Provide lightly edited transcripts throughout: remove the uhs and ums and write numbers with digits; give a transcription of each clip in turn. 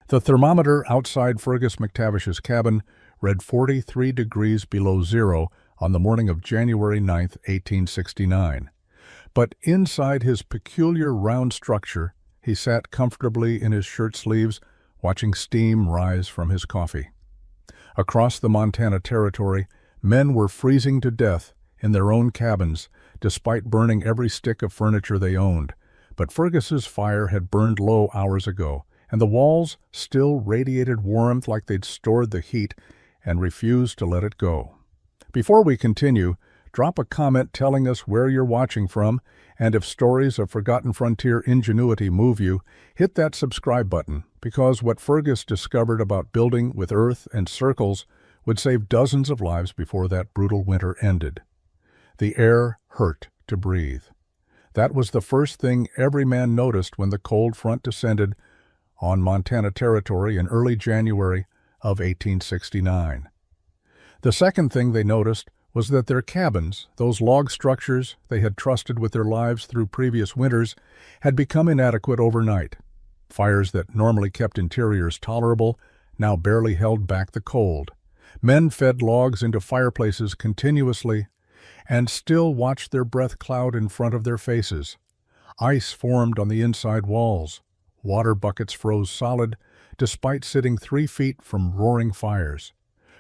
The thermometer outside Fergus McTavish's cabin read 43 degrees below zero on the morning of January 9, 1869. But inside his peculiar round structure, he sat comfortably in his shirt sleeves, watching steam rise from his coffee. Across the Montana Territory, men were freezing to death in their own cabins, despite burning every stick of furniture they owned. But Fergus's fire had burned low hours ago, and the walls still radiated warmth like they'd stored the heat and refused to let it go. Before we continue, drop a comment telling us where you're watching from, and if stories of forgotten frontier ingenuity move you, hit that subscribe button, because what Fergus discovered about building with earth and circles would save dozens of lives before that brutal winter ended. The air hurt to breathe. That was the first thing every man noticed when the cold front descended on Montana Territory in early January of 1869. The second thing they noticed was that their cabins, those log structures they had trusted with their lives through previous winters, had become inadequate overnight. Fires that normally kept interiors tolerable now barely held back the cold. Men fed logs into fireplaces continuously and still watched their breath cloud in front of their faces. Ice formed on the inside walls. Water buckets froze solid, despite sitting 3 feet from roaring fires.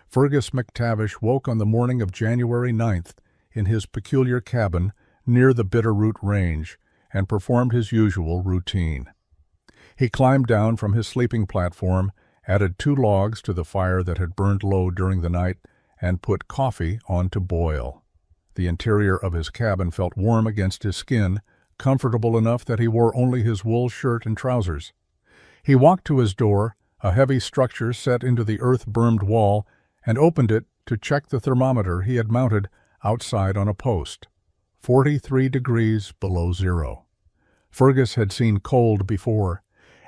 Fergus McTavish woke on the morning of January 9th in his peculiar cabin near the Bitterroot Range and performed his usual routine. He climbed down from his sleeping platform, added 2 logs to the fire that had burned low during the night, and put coffee on to boil. The interior of his cabin felt warm against his skin, comfortable enough that he wore only his wool shirt and trousers. He walked to his door, a heavy structure set into the earth-bermed wall, and opened it to check the thermometer he had mounted outside on a post. 43 degrees below zero. Fergus had seen cold before.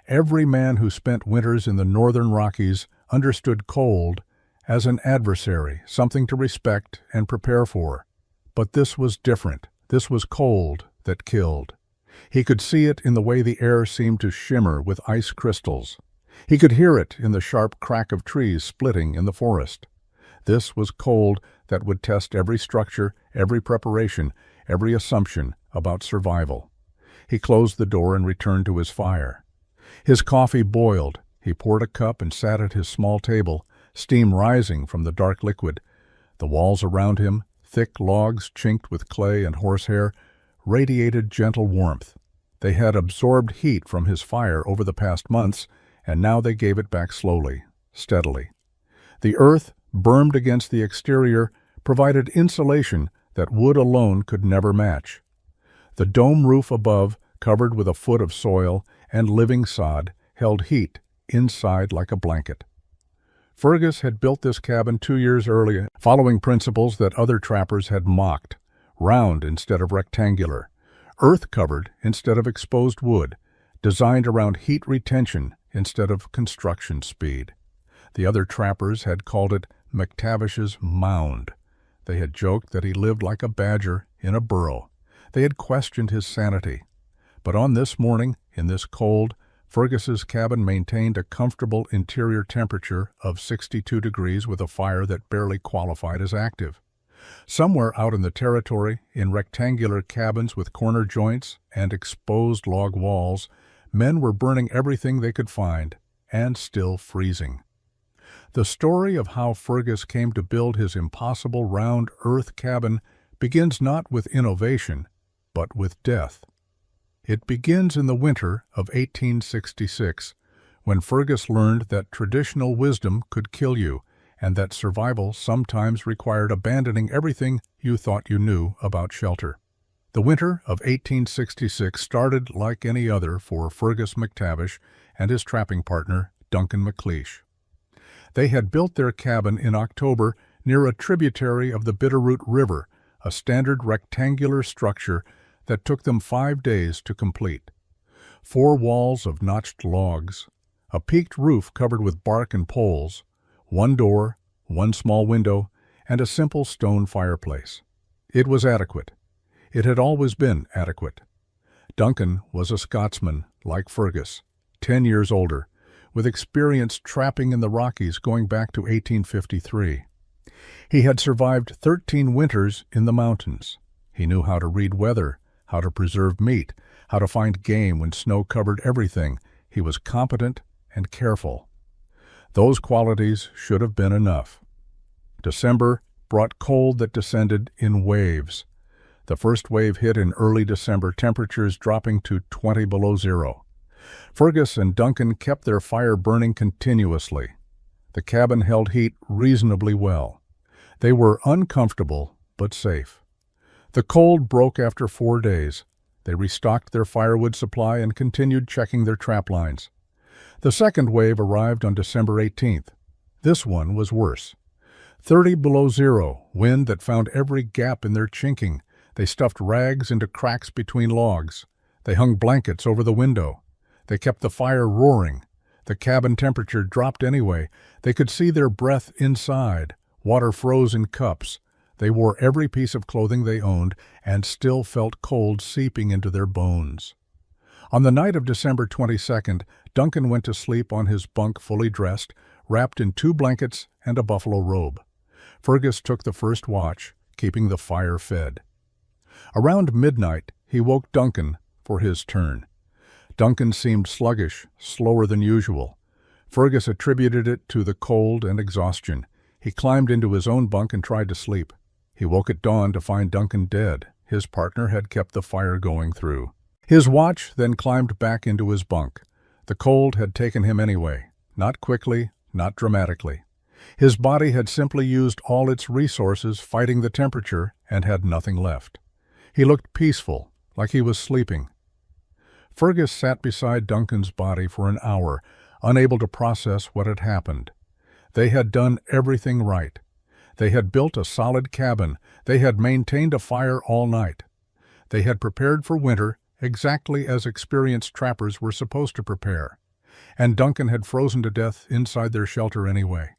Every man who spent winters in the northern Rockies understood cold as an adversary, something to respect and prepare for. But this was different. This was cold that killed. He could see it in the way the air seemed to shimmer with ice crystals. He could hear it in the sharp crack of trees splitting in the forest. This was cold that would test every structure, every preparation, every assumption about survival. He closed the door and returned to his fire. His coffee boiled. He poured a cup and sat at his small table, steam rising from the dark liquid. The walls around him, thick logs chinked with clay and horsehair, radiated gentle warmth. They had absorbed heat from his fire over the past months, and now they gave it back slowly, steadily. The earth, burned against the exterior, provided insulation that wood alone could never match. The dome roof above, covered with a foot of soil and living sod, held heat inside like a blanket. Fergus had built this cabin 2 years earlier, following principles that other trappers had mocked: round instead of rectangular, earth-covered instead of exposed wood, designed around heat retention instead of construction speed. The other trappers had called it McTavish's Mound. They had joked that he lived like a badger in a burrow. They had questioned his sanity. But on this morning, in this cold, Fergus's cabin maintained a comfortable interior temperature of 62 degrees with a fire that barely qualified as active. Somewhere out in the territory, in rectangular cabins with corner joints and exposed log walls, men were burning everything they could find, and still freezing. The story of how Fergus came to build his impossible round earth cabin begins not with innovation, but with death. It begins in the winter of 1866, when Fergus learned that traditional wisdom could kill you, and that survival sometimes required abandoning everything you thought you knew about shelter. The winter of 1866 started like any other for Fergus McTavish and his trapping partner, Duncan McLeish. They had built their cabin in October near a tributary of the Bitterroot River, a standard rectangular structure that took them 5 days to complete. 4 walls of notched logs, a peaked roof covered with bark and poles, 1 door, 1 small window, and a simple stone fireplace. It was adequate. It had always been adequate. Duncan was a Scotsman, like Fergus, 10 years older, with experience trapping in the Rockies going back to 1853. He had survived 13 winters in the mountains. He knew how to read weather, how to preserve meat, how to find game when snow covered everything. He was competent and careful. Those qualities should have been enough. December brought cold that descended in waves. The first wave hit in early December, temperatures dropping to 20 below zero. Fergus and Duncan kept their fire burning continuously. The cabin held heat reasonably well. They were uncomfortable, but safe. The cold broke after 4 days. They restocked their firewood supply and continued checking their trap lines. The second wave arrived on December 18th. This one was worse. 30 below zero, wind that found every gap in their chinking. They stuffed rags into cracks between logs. They hung blankets over the window. They kept the fire roaring. The cabin temperature dropped anyway. They could see their breath inside. Water froze in cups. They wore every piece of clothing they owned and still felt cold seeping into their bones. On the night of December 22nd, Duncan went to sleep on his bunk fully dressed, wrapped in 2 blankets and a buffalo robe. Fergus took the first watch, keeping the fire fed. Around midnight, he woke Duncan for his turn. Duncan seemed sluggish, slower than usual. Fergus attributed it to the cold and exhaustion. He climbed into his own bunk and tried to sleep. He woke at dawn to find Duncan dead. His partner had kept the fire going through. His watch then climbed back into his bunk. The cold had taken him anyway, not quickly, not dramatically. His body had simply used all its resources fighting the temperature and had nothing left. He looked peaceful, like he was sleeping. Fergus sat beside Duncan's body for an hour, unable to process what had happened. They had done everything right. They had built a solid cabin. They had maintained a fire all night. They had prepared for winter exactly as experienced trappers were supposed to prepare. And Duncan had frozen to death inside their shelter anyway.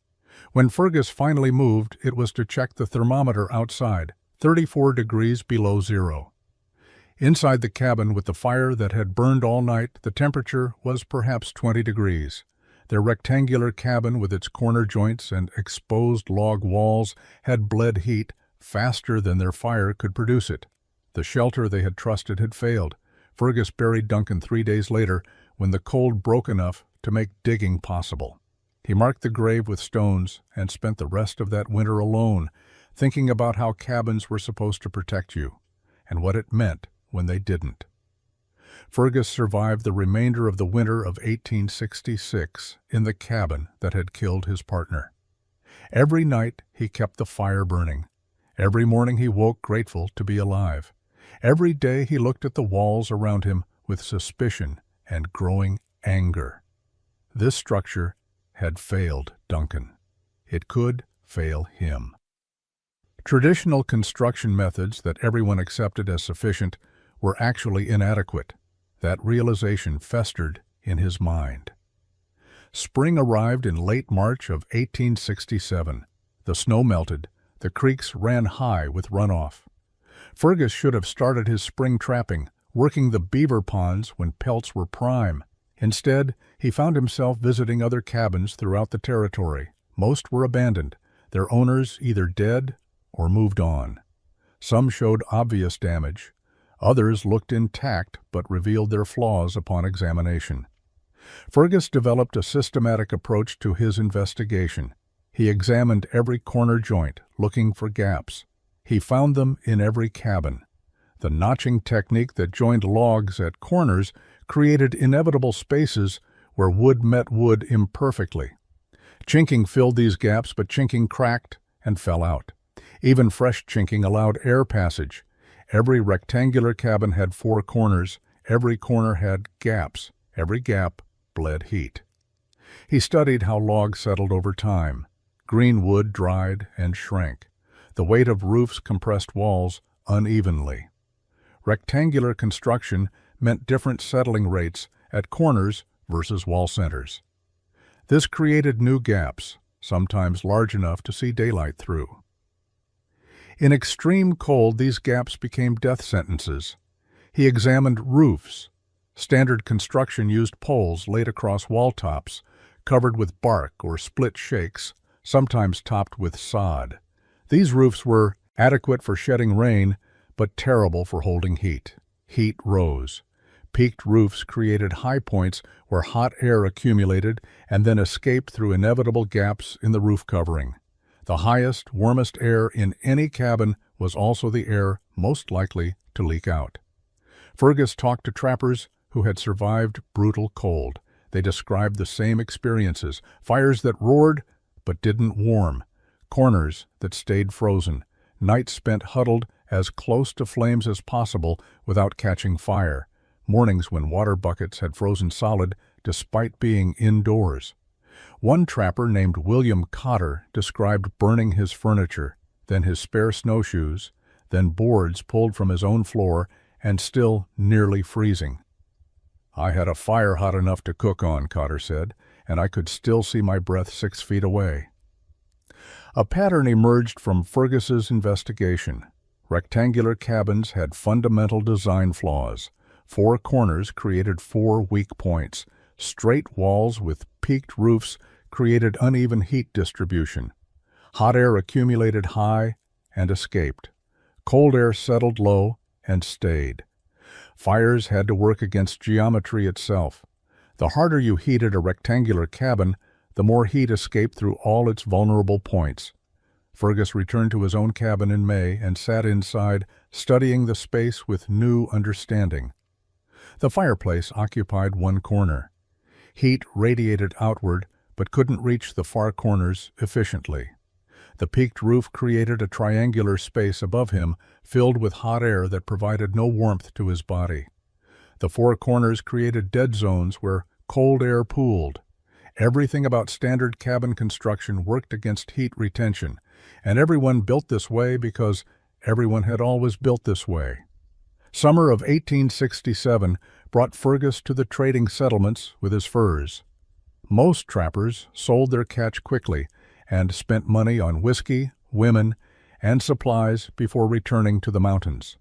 When Fergus finally moved, it was to check the thermometer outside, 34 degrees below zero. Inside the cabin with the fire that had burned all night, the temperature was perhaps 20 degrees. Their rectangular cabin with its corner joints and exposed log walls had bled heat faster than their fire could produce it. The shelter they had trusted had failed. Fergus buried Duncan 3 days later when the cold broke enough to make digging possible. He marked the grave with stones and spent the rest of that winter alone, thinking about how cabins were supposed to protect you and what it meant when they didn't. Fergus survived the remainder of the winter of 1866 in the cabin that had killed his partner. Every night he kept the fire burning. Every morning he woke grateful to be alive. Every day he looked at the walls around him with suspicion and growing anger. This structure had failed Duncan. It could fail him. Traditional construction methods that everyone accepted as sufficient were actually inadequate. That realization festered in his mind. Spring arrived in late March of 1867. The snow melted. The creeks ran high with runoff. Fergus should have started his spring trapping, working the beaver ponds when pelts were prime. Instead, he found himself visiting other cabins throughout the territory. Most were abandoned, their owners either dead or moved on. Some showed obvious damage. Others looked intact but revealed their flaws upon examination. Fergus developed a systematic approach to his investigation. He examined every corner joint, looking for gaps. He found them in every cabin. The notching technique that joined logs at corners created inevitable spaces where wood met wood imperfectly. Chinking filled these gaps, but chinking cracked and fell out. Even fresh chinking allowed air passage. Every rectangular cabin had 4 corners. Every corner had gaps. Every gap bled heat. He studied how logs settled over time. Green wood dried and shrank. The weight of roofs compressed walls unevenly. Rectangular construction meant different settling rates at corners versus wall centers. This created new gaps, sometimes large enough to see daylight through. In extreme cold, these gaps became death sentences. He examined roofs. Standard construction used poles laid across wall tops, covered with bark or split shakes, sometimes topped with sod. These roofs were adequate for shedding rain, but terrible for holding heat. Heat rose. Peaked roofs created high points where hot air accumulated and then escaped through inevitable gaps in the roof covering. The highest, warmest air in any cabin was also the air most likely to leak out. Fergus talked to trappers who had survived brutal cold. They described the same experiences: fires that roared but didn't warm, corners that stayed frozen, nights spent huddled as close to flames as possible without catching fire, mornings when water buckets had frozen solid despite being indoors. One trapper named William Cotter described burning his furniture, then his spare snowshoes, then boards pulled from his own floor, and still nearly freezing. "I had a fire hot enough to cook on," Cotter said, "and I could still see my breath 6 feet away." A pattern emerged from Fergus's investigation. Rectangular cabins had fundamental design flaws. 4 corners created 4 weak points. Straight walls with peaked roofs created uneven heat distribution. Hot air accumulated high and escaped. Cold air settled low and stayed. Fires had to work against geometry itself. The harder you heated a rectangular cabin, the more heat escaped through all its vulnerable points. Fergus returned to his own cabin in May and sat inside, studying the space with new understanding. The fireplace occupied one corner. Heat radiated outward, but couldn't reach the far corners efficiently. The peaked roof created a triangular space above him, filled with hot air that provided no warmth to his body. The 4 corners created dead zones where cold air pooled. Everything about standard cabin construction worked against heat retention, and everyone built this way because everyone had always built this way. Summer of 1867 brought Fergus to the trading settlements with his furs. Most trappers sold their catch quickly and spent money on whiskey, women, and supplies before returning to the mountains.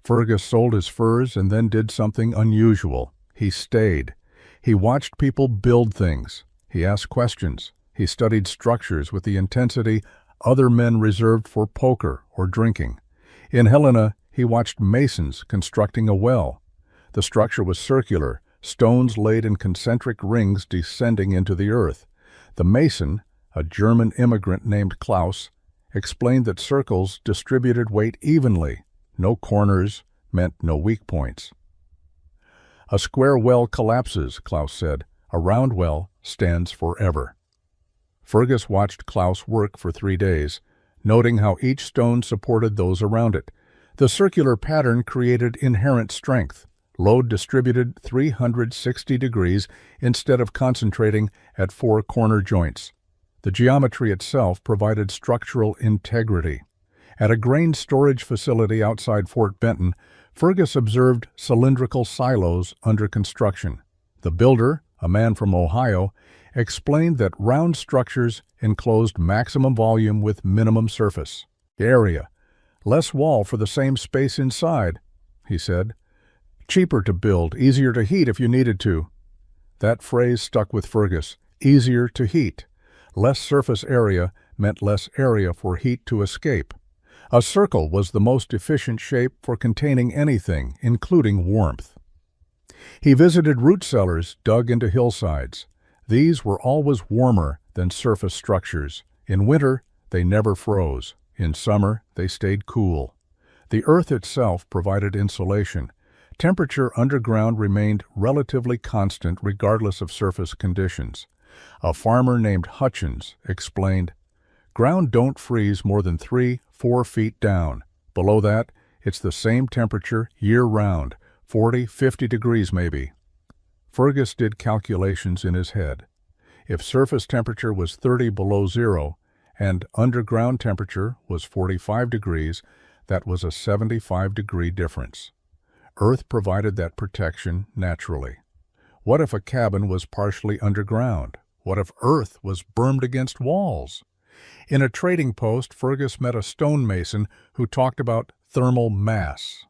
Fergus sold his furs and then did something unusual. He stayed. He watched people build things. He asked questions. He studied structures with the intensity other men reserved for poker or drinking. In Helena, he watched masons constructing a well. The structure was circular, stones laid in concentric rings descending into the earth. The mason, a German immigrant named Klaus, explained that circles distributed weight evenly. No corners meant no weak points. "A square well collapses," Klaus said. "A round well stands forever." Fergus watched Klaus work for 3 days, noting how each stone supported those around it. The circular pattern created inherent strength. Load distributed 360 degrees instead of concentrating at 4 corner joints. The geometry itself provided structural integrity. At a grain storage facility outside Fort Benton, Fergus observed cylindrical silos under construction. The builder, a man from Ohio, explained that round structures enclosed maximum volume with minimum surface area. "Less wall for the same space inside," he said. "Cheaper to build, easier to heat if you needed to." That phrase stuck with Fergus. Easier to heat. Less surface area meant less area for heat to escape. A circle was the most efficient shape for containing anything, including warmth. He visited root cellars dug into hillsides. These were always warmer than surface structures. In winter, they never froze. In summer, they stayed cool. The earth itself provided insulation. Temperature underground remained relatively constant regardless of surface conditions. A farmer named Hutchins explained, "Ground don't freeze more than 3-4 feet down. Below that, it's the same temperature year-round, 40-50 degrees maybe." Fergus did calculations in his head. If surface temperature was 30 below zero and underground temperature was 45 degrees, that was a 75-degree difference. Earth provided that protection naturally. What if a cabin was partially underground? What if earth was bermed against walls? In a trading post, Fergus met a stonemason who talked about thermal mass.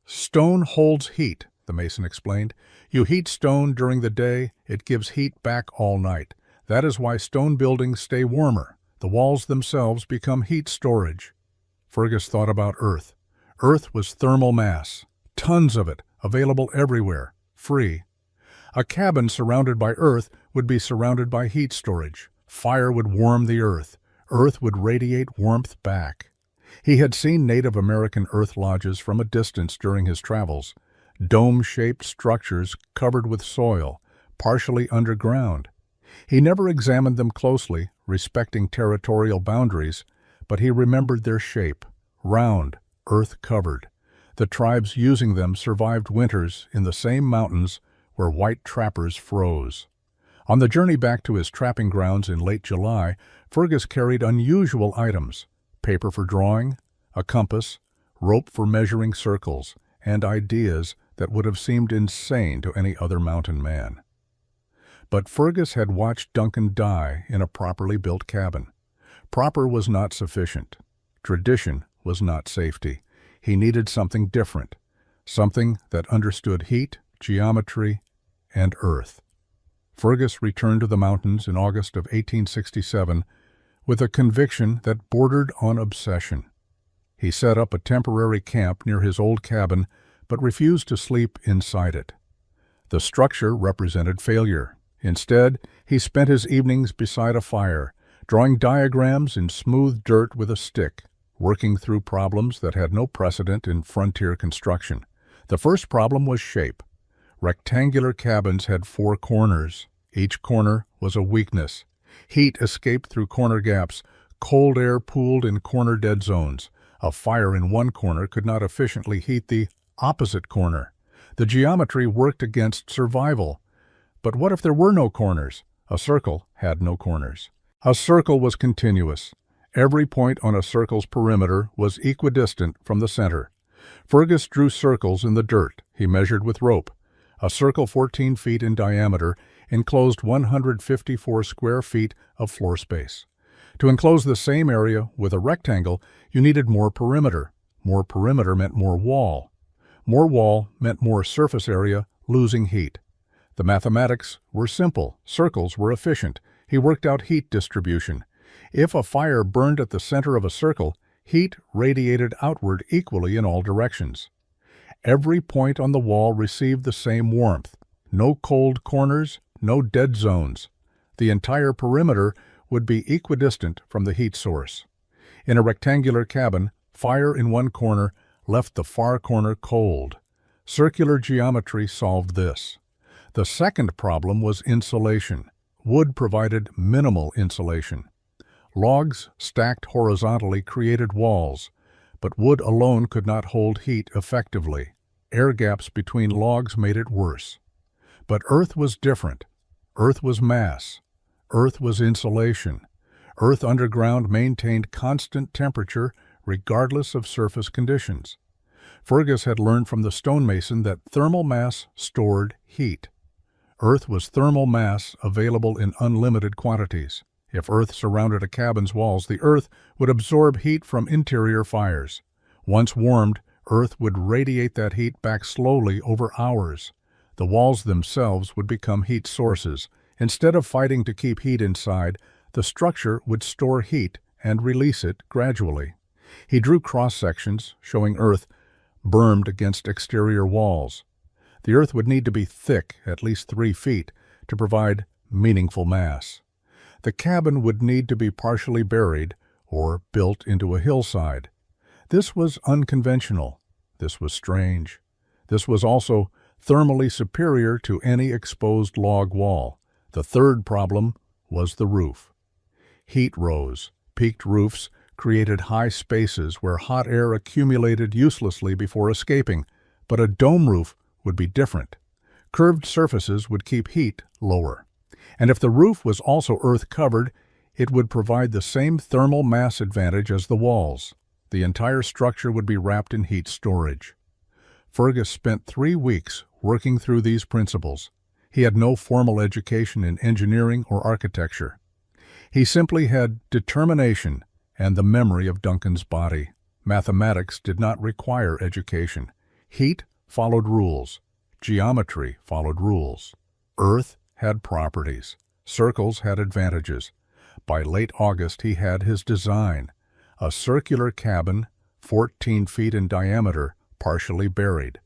"Stone holds heat," the mason explained. "You heat stone during the day, it gives heat back all night. That is why stone buildings stay warmer. The walls themselves become heat storage. Fergus thought about Earth. Earth was thermal mass, tons of it, available everywhere, free. A cabin surrounded by Earth would be surrounded by heat storage. Fire would warm the Earth. Earth would radiate warmth back. He had seen Native American earth lodges from a distance during his travels, dome-shaped structures covered with soil, partially underground. He never examined them closely, respecting territorial boundaries, but he remembered their shape, round, earth-covered. The tribes using them survived winters in the same mountains where white trappers froze. On the journey back to his trapping grounds in late July, Fergus carried unusual items: paper for drawing, a compass, rope for measuring circles, and ideas that would have seemed insane to any other mountain man. But Fergus had watched Duncan die in a properly built cabin. Proper was not sufficient. Tradition was not safety. He needed something different, something that understood heat, geometry, and earth. Fergus returned to the mountains in August of 1867 with a conviction that bordered on obsession. He set up a temporary camp near his old cabin, but refused to sleep inside it. The structure represented failure. Instead, he spent his evenings beside a fire, drawing diagrams in smooth dirt with a stick, working through problems that had no precedent in frontier construction. The first problem was shape. Rectangular cabins had 4 corners. Each corner was a weakness. Heat escaped through corner gaps. Cold air pooled in corner dead zones. A fire in one corner could not efficiently heat the opposite corner. The geometry worked against survival. But what if there were no corners? A circle had no corners. A circle was continuous. Every point on a circle's perimeter was equidistant from the center. Fergus drew circles in the dirt. He measured with rope. A circle 14 feet in diameter enclosed 154 square feet of floor space. To enclose the same area with a rectangle, you needed more perimeter. More perimeter meant more wall. More wall meant more surface area, losing heat. The mathematics were simple. Circles were efficient. He worked out heat distribution. If a fire burned at the center of a circle, heat radiated outward equally in all directions. Every point on the wall received the same warmth. No cold corners, no dead zones. The entire perimeter would be equidistant from the heat source. In a rectangular cabin, fire in one corner left the far corner cold. Circular geometry solved this. The second problem was insulation. Wood provided minimal insulation. Logs stacked horizontally created walls, but wood alone could not hold heat effectively. Air gaps between logs made it worse. But earth was different. Earth was mass. Earth was insulation. Earth underground maintained constant temperature regardless of surface conditions. Fergus had learned from the stonemason that thermal mass stored heat. Earth was thermal mass available in unlimited quantities. If earth surrounded a cabin's walls, the earth would absorb heat from interior fires. Once warmed, earth would radiate that heat back slowly over hours. The walls themselves would become heat sources. Instead of fighting to keep heat inside, the structure would store heat and release it gradually. He drew cross-sections showing earth bermed against exterior walls. The earth would need to be thick, at least 3 feet, to provide meaningful mass. The cabin would need to be partially buried or built into a hillside. This was unconventional. This was strange. This was also thermally superior to any exposed log wall. The third problem was the roof. Heat rose. Peaked roofs created high spaces where hot air accumulated uselessly before escaping, but a dome roof would be different. Curved surfaces would keep heat lower. And if the roof was also earth-covered, it would provide the same thermal mass advantage as the walls. The entire structure would be wrapped in heat storage. Fergus spent 3 weeks working through these principles. He had no formal education in engineering or architecture. He simply had determination and the memory of Duncan's body. Mathematics did not require education. Heat followed rules. Geometry followed rules. Earth had properties. Circles had advantages. By late August he had his design, a circular cabin, 14 feet in diameter, partially buried.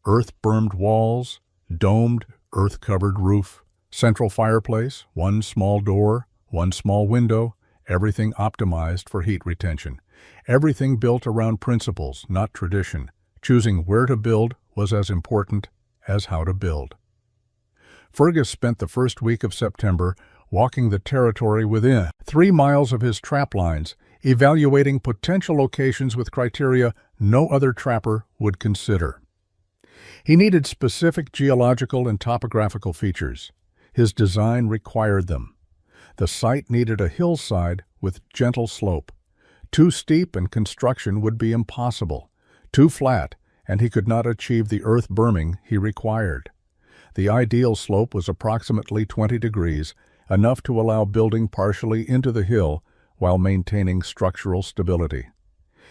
Earth-bermed walls, domed, earth-covered roof, central fireplace, one small door, one small window, everything optimized for heat retention. Everything built around principles, not tradition. Choosing where to build was as important as how to build. Fergus spent the first week of September walking the territory within 3 miles of his trap lines, evaluating potential locations with criteria no other trapper would consider. He needed specific geological and topographical features. His design required them. The site needed a hillside with gentle slope. Too steep and construction would be impossible. Too flat, and he could not achieve the earth berming he required. The ideal slope was approximately 20 degrees, enough to allow building partially into the hill while maintaining structural stability.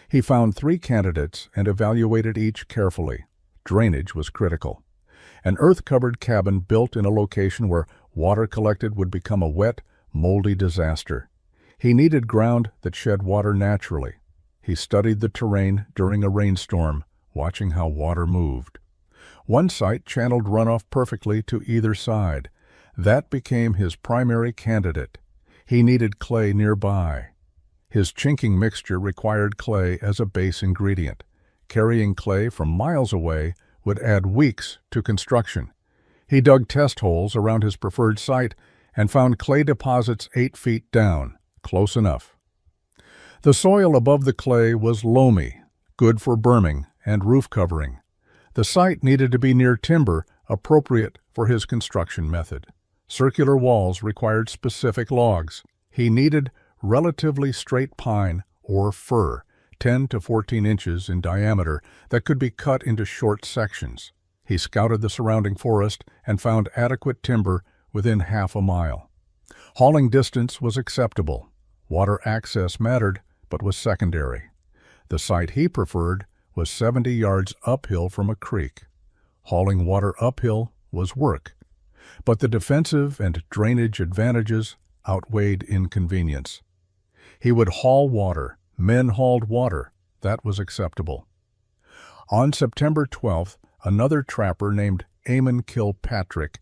He found 3 candidates and evaluated each carefully. Drainage was critical. An earth-covered cabin built in a location where water collected would become a wet, moldy disaster. He needed ground that shed water naturally. He studied the terrain during a rainstorm, watching how water moved. One site channeled runoff perfectly to either side. That became his primary candidate. He needed clay nearby. His chinking mixture required clay as a base ingredient. Carrying clay from miles away would add weeks to construction. He dug test holes around his preferred site and found clay deposits 8 feet down, close enough. The soil above the clay was loamy, good for berming and roof covering. The site needed to be near timber, appropriate for his construction method. Circular walls required specific logs. He needed relatively straight pine or fir, 10 to 14 inches in diameter, that could be cut into short sections. He scouted the surrounding forest and found adequate timber within half a mile. Hauling distance was acceptable. Water access mattered, but was secondary. The site he preferred was 70 yards uphill from a creek. Hauling water uphill was work, but the defensive and drainage advantages outweighed inconvenience. He would haul water. Men hauled water. That was acceptable. On September 12th, another trapper named Eamon Kilpatrick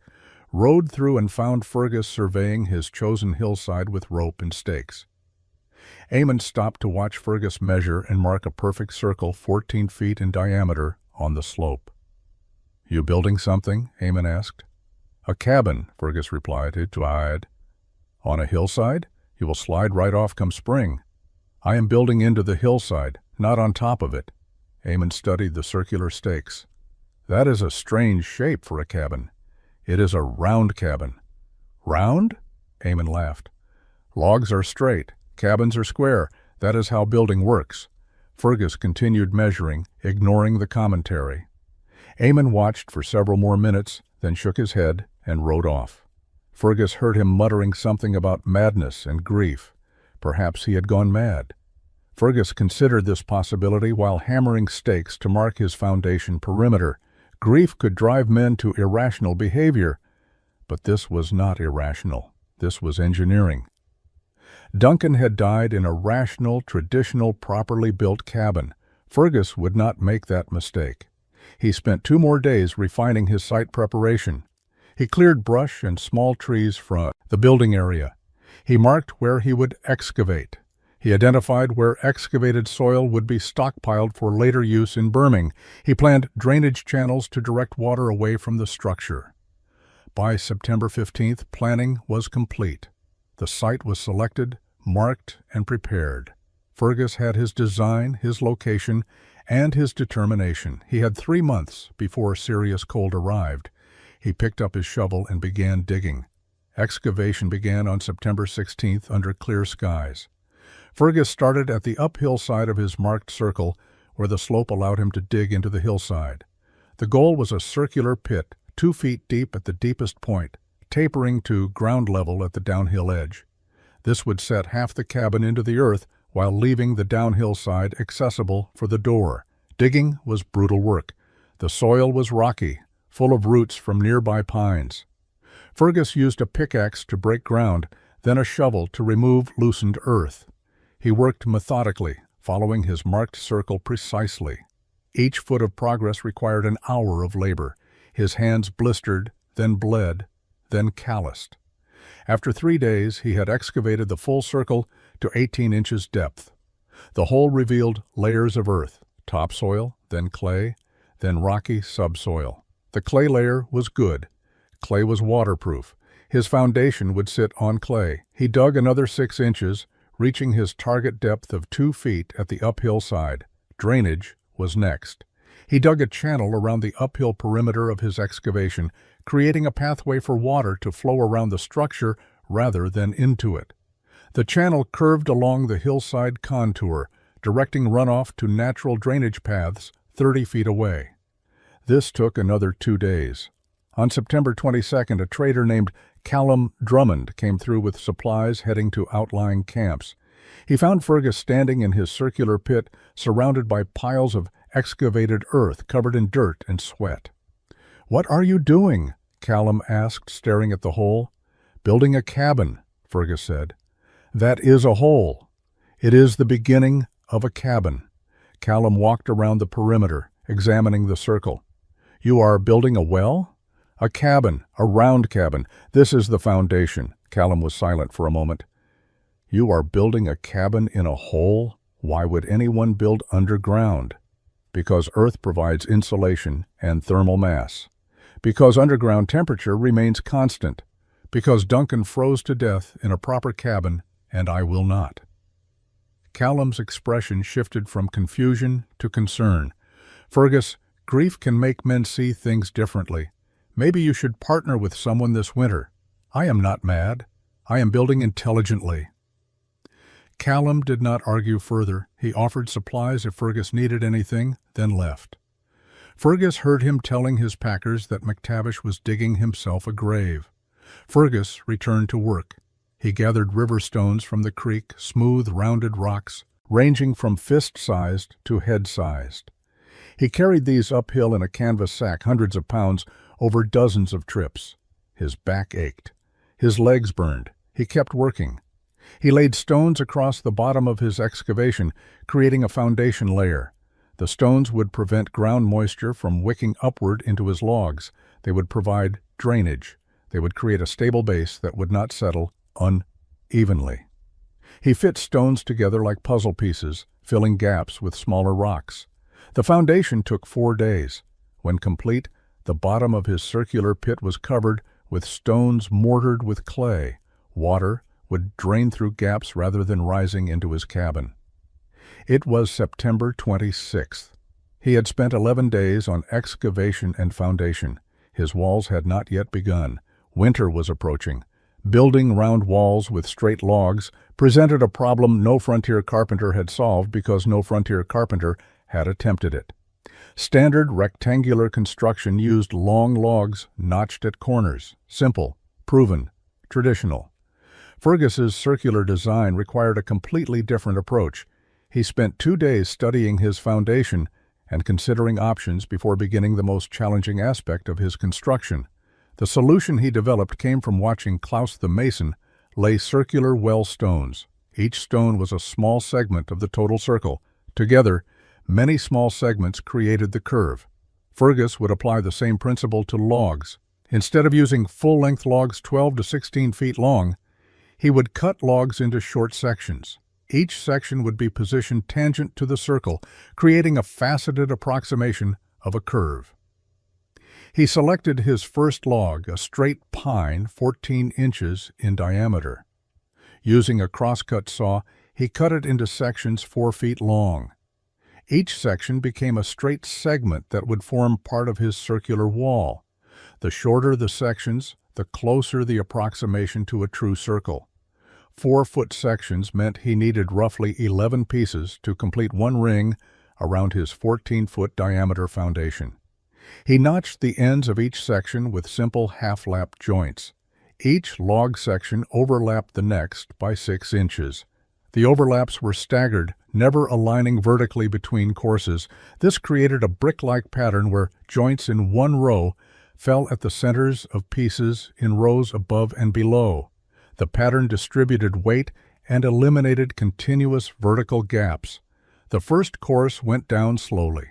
rode through and found Fergus surveying his chosen hillside with rope and stakes. Eamon stopped to watch Fergus measure and mark a perfect circle 14 feet in diameter on the slope. "You building something?" Eamon asked. "A cabin," Fergus replied. "It dried." "On a hillside? You will slide right off come spring." "I am building into the hillside, not on top of it." Eamon studied the circular stakes. "That is a strange shape for a cabin." "It is a round cabin." "Round?" Eamon laughed. "Logs are straight. Cabins are square. That is how building works." Fergus continued measuring, ignoring the commentary. Eamon watched for several more minutes, then shook his head and rode off. Fergus heard him muttering something about madness and grief. Perhaps he had gone mad. Fergus considered this possibility while hammering stakes to mark his foundation perimeter. Grief could drive men to irrational behavior, but this was not irrational. This was engineering. Duncan had died in a rational, traditional, properly built cabin. Fergus would not make that mistake. He spent 2 more days refining his site preparation. He cleared brush and small trees from the building area. He marked where he would excavate. He identified where excavated soil would be stockpiled for later use in berming. He planned drainage channels to direct water away from the structure. By September 15th, planning was complete. The site was selected, marked, and prepared. Fergus had his design, his location, and his determination. He had 3 months before serious cold arrived. He picked up his shovel and began digging. Excavation began on September 16th under clear skies. Fergus started at the uphill side of his marked circle, where the slope allowed him to dig into the hillside. The goal was a circular pit, 2 feet deep at the deepest point, tapering to ground level at the downhill edge. This would set half the cabin into the earth while leaving the downhill side accessible for the door. Digging was brutal work. The soil was rocky, full of roots from nearby pines. Fergus used a pickaxe to break ground, then a shovel to remove loosened earth. He worked methodically, following his marked circle precisely. Each foot of progress required an hour of labor. His hands blistered, then bled, then calloused. After 3 days, he had excavated the full circle to 18 inches depth. The hole revealed layers of earth, topsoil, then clay, then rocky subsoil. The clay layer was good. Clay was waterproof. His foundation would sit on clay. He dug another 6 inches, reaching his target depth of 2 feet at the uphill side. Drainage was next. He dug a channel around the uphill perimeter of his excavation, creating a pathway for water to flow around the structure rather than into it. The channel curved along the hillside contour, directing runoff to natural drainage paths 30 feet away. This took another 2 days. On September 22nd, a trader named Callum Drummond came through with supplies heading to outlying camps. He found Fergus standing in his circular pit, surrounded by piles of excavated earth covered in dirt and sweat. "What are you doing?" Callum asked, staring at the hole. "Building a cabin," Fergus said. "That is a hole. It is the beginning of a cabin." Callum walked around the perimeter, examining the circle. "You are building a well?" "A cabin, a round cabin. This is the foundation." Callum was silent for a moment. "You are building a cabin in a hole? Why would anyone build underground?" "Because earth provides insulation and thermal mass. Because underground temperature remains constant. Because Duncan froze to death in a proper cabin, and I will not." Callum's expression shifted from confusion to concern. "Fergus, grief can make men see things differently. Maybe you should partner with someone this winter. I am not mad. I am building intelligently." Callum did not argue further. He offered supplies if Fergus needed anything, then left. Fergus heard him telling his packers that McTavish was digging himself a grave. Fergus returned to work. He gathered river stones from the creek, smooth, rounded rocks, ranging from fist-sized to head-sized. He carried these uphill in a canvas sack, hundreds of pounds, over dozens of trips. His back ached. His legs burned. He kept working. He laid stones across the bottom of his excavation, creating a foundation layer. The stones would prevent ground moisture from wicking upward into his logs. They would provide drainage. They would create a stable base that would not settle unevenly. He fit stones together like puzzle pieces, filling gaps with smaller rocks. The foundation took 4 days. When complete, the bottom of his circular pit was covered with stones mortared with clay. Water would drain through gaps rather than rising into his cabin. It was September 26th. He had spent 11 days on excavation and foundation. His walls had not yet begun. Winter was approaching. Building round walls with straight logs presented a problem no frontier carpenter had solved because no frontier carpenter had attempted it. Standard rectangular construction used long logs notched at corners. Simple, proven, traditional. Fergus's circular design required a completely different approach. He spent 2 days studying his foundation and considering options before beginning the most challenging aspect of his construction. The solution he developed came from watching Klaus the Mason lay circular well stones. Each stone was a small segment of the total circle. Together, many small segments created the curve. Fergus would apply the same principle to logs. Instead of using full-length logs 12 to 16 feet long, he would cut logs into short sections. Each section would be positioned tangent to the circle, creating a faceted approximation of a curve. He selected his first log, a straight pine 14 inches in diameter. Using a crosscut saw, he cut it into sections 4 feet long. Each section became a straight segment that would form part of his circular wall. The shorter the sections, the closer the approximation to a true circle. 4-foot sections meant he needed roughly 11 pieces to complete one ring around his 14-foot diameter foundation. He notched the ends of each section with simple half-lap joints. Each log section overlapped the next by 6 inches. The overlaps were staggered, never aligning vertically between courses. This created a brick-like pattern where joints in one row fell at the centers of pieces in rows above and below. The pattern distributed weight and eliminated continuous vertical gaps. The first course went down slowly.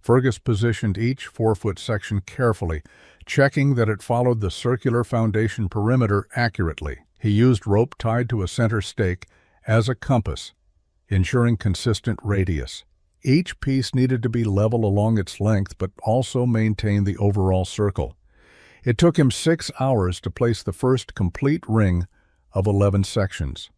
Fergus positioned each 4-foot section carefully, checking that it followed the circular foundation perimeter accurately. He used rope tied to a center stake as a compass, ensuring consistent radius. Each piece needed to be level along its length but also maintain the overall circle. It took him 6 hours to place the first complete ring of 11 sections.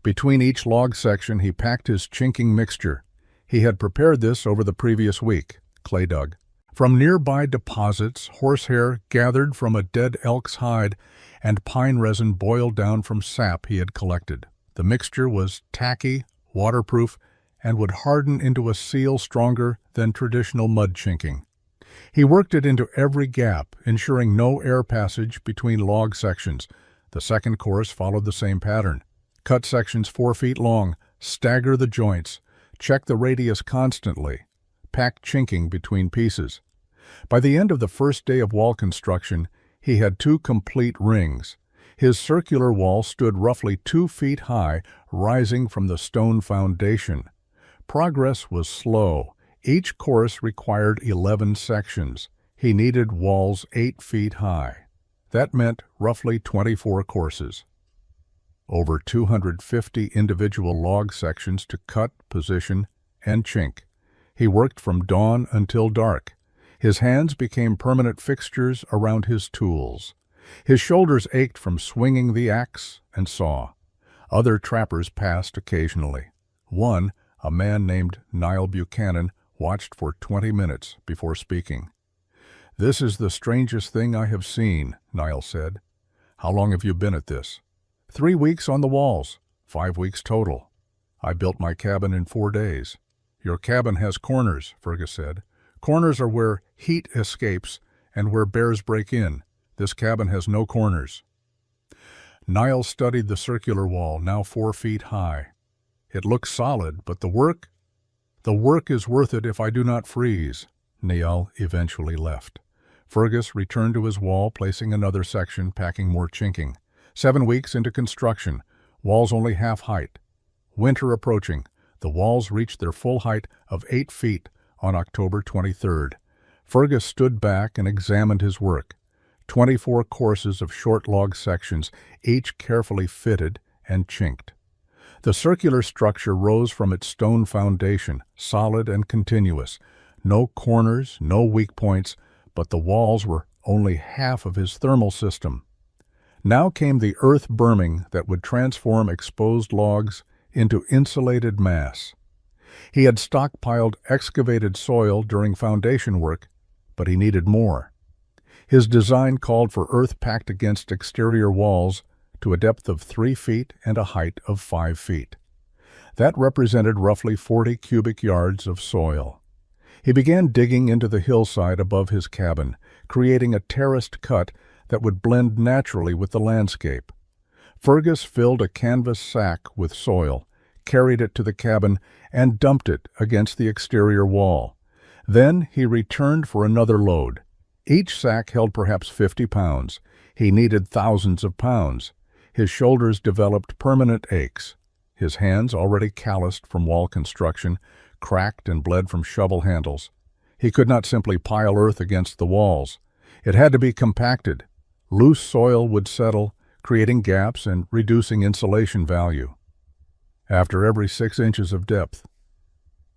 Between each log section, he packed his chinking mixture. He had prepared this over the previous week, Clay dug. From nearby deposits, horsehair gathered from a dead elk's hide and pine resin boiled down from sap he had collected. The mixture was tacky, waterproof, and would harden into a seal stronger than traditional mud chinking. He worked it into every gap, ensuring no air passage between log sections. The second course followed the same pattern. Cut sections 4 feet long, stagger the joints, check the radius constantly, pack chinking between pieces. By the end of the first day of wall construction, he had 2 complete rings. His circular wall stood roughly 2 feet high, rising from the stone foundation. Progress was slow. Each course required 11 sections. He needed walls 8 feet high. That meant roughly 24 courses. Over 250 individual log sections to cut, position, and chink. He worked from dawn until dark. His hands became permanent fixtures around his tools. His shoulders ached from swinging the axe and saw. Other trappers passed occasionally. One, a man named Niall Buchanan, watched for 20 minutes before speaking. "This is the strangest thing I have seen," Niall said. "How long have you been at this?" 3 weeks on the walls, 5 weeks total. I built my cabin in 4 days. Your cabin has corners, Fergus said. Corners are where heat escapes and where bears break in. This cabin has no corners. Niall studied the circular wall, now 4 feet high. It looks solid, but the work is worth it if I do not freeze. Niall eventually left. Fergus returned to his wall, placing another section, packing more chinking. 7 weeks into construction, walls only half height. Winter approaching, the walls reached their full height of 8 feet on October 23rd. Fergus stood back and examined his work. 24 courses of short log sections, each carefully fitted and chinked. The circular structure rose from its stone foundation, solid and continuous. No corners, no weak points, but the walls were only half of his thermal system. Now came the earth berming that would transform exposed logs into insulated mass. He had stockpiled excavated soil during foundation work, but he needed more. His design called for earth packed against exterior walls to a depth of 3 feet and a height of 5 feet. That represented roughly 40 cubic yards of soil. He began digging into the hillside above his cabin, creating a terraced cut that would blend naturally with the landscape. Fergus filled a canvas sack with soil, carried it to the cabin, and dumped it against the exterior wall. Then he returned for another load. Each sack held perhaps 50 pounds. He needed thousands of pounds. His shoulders developed permanent aches. His hands, already calloused from wall construction, cracked and bled from shovel handles. He could not simply pile earth against the walls. It had to be compacted. Loose soil would settle, creating gaps and reducing insulation value. After every 6 inches of depth,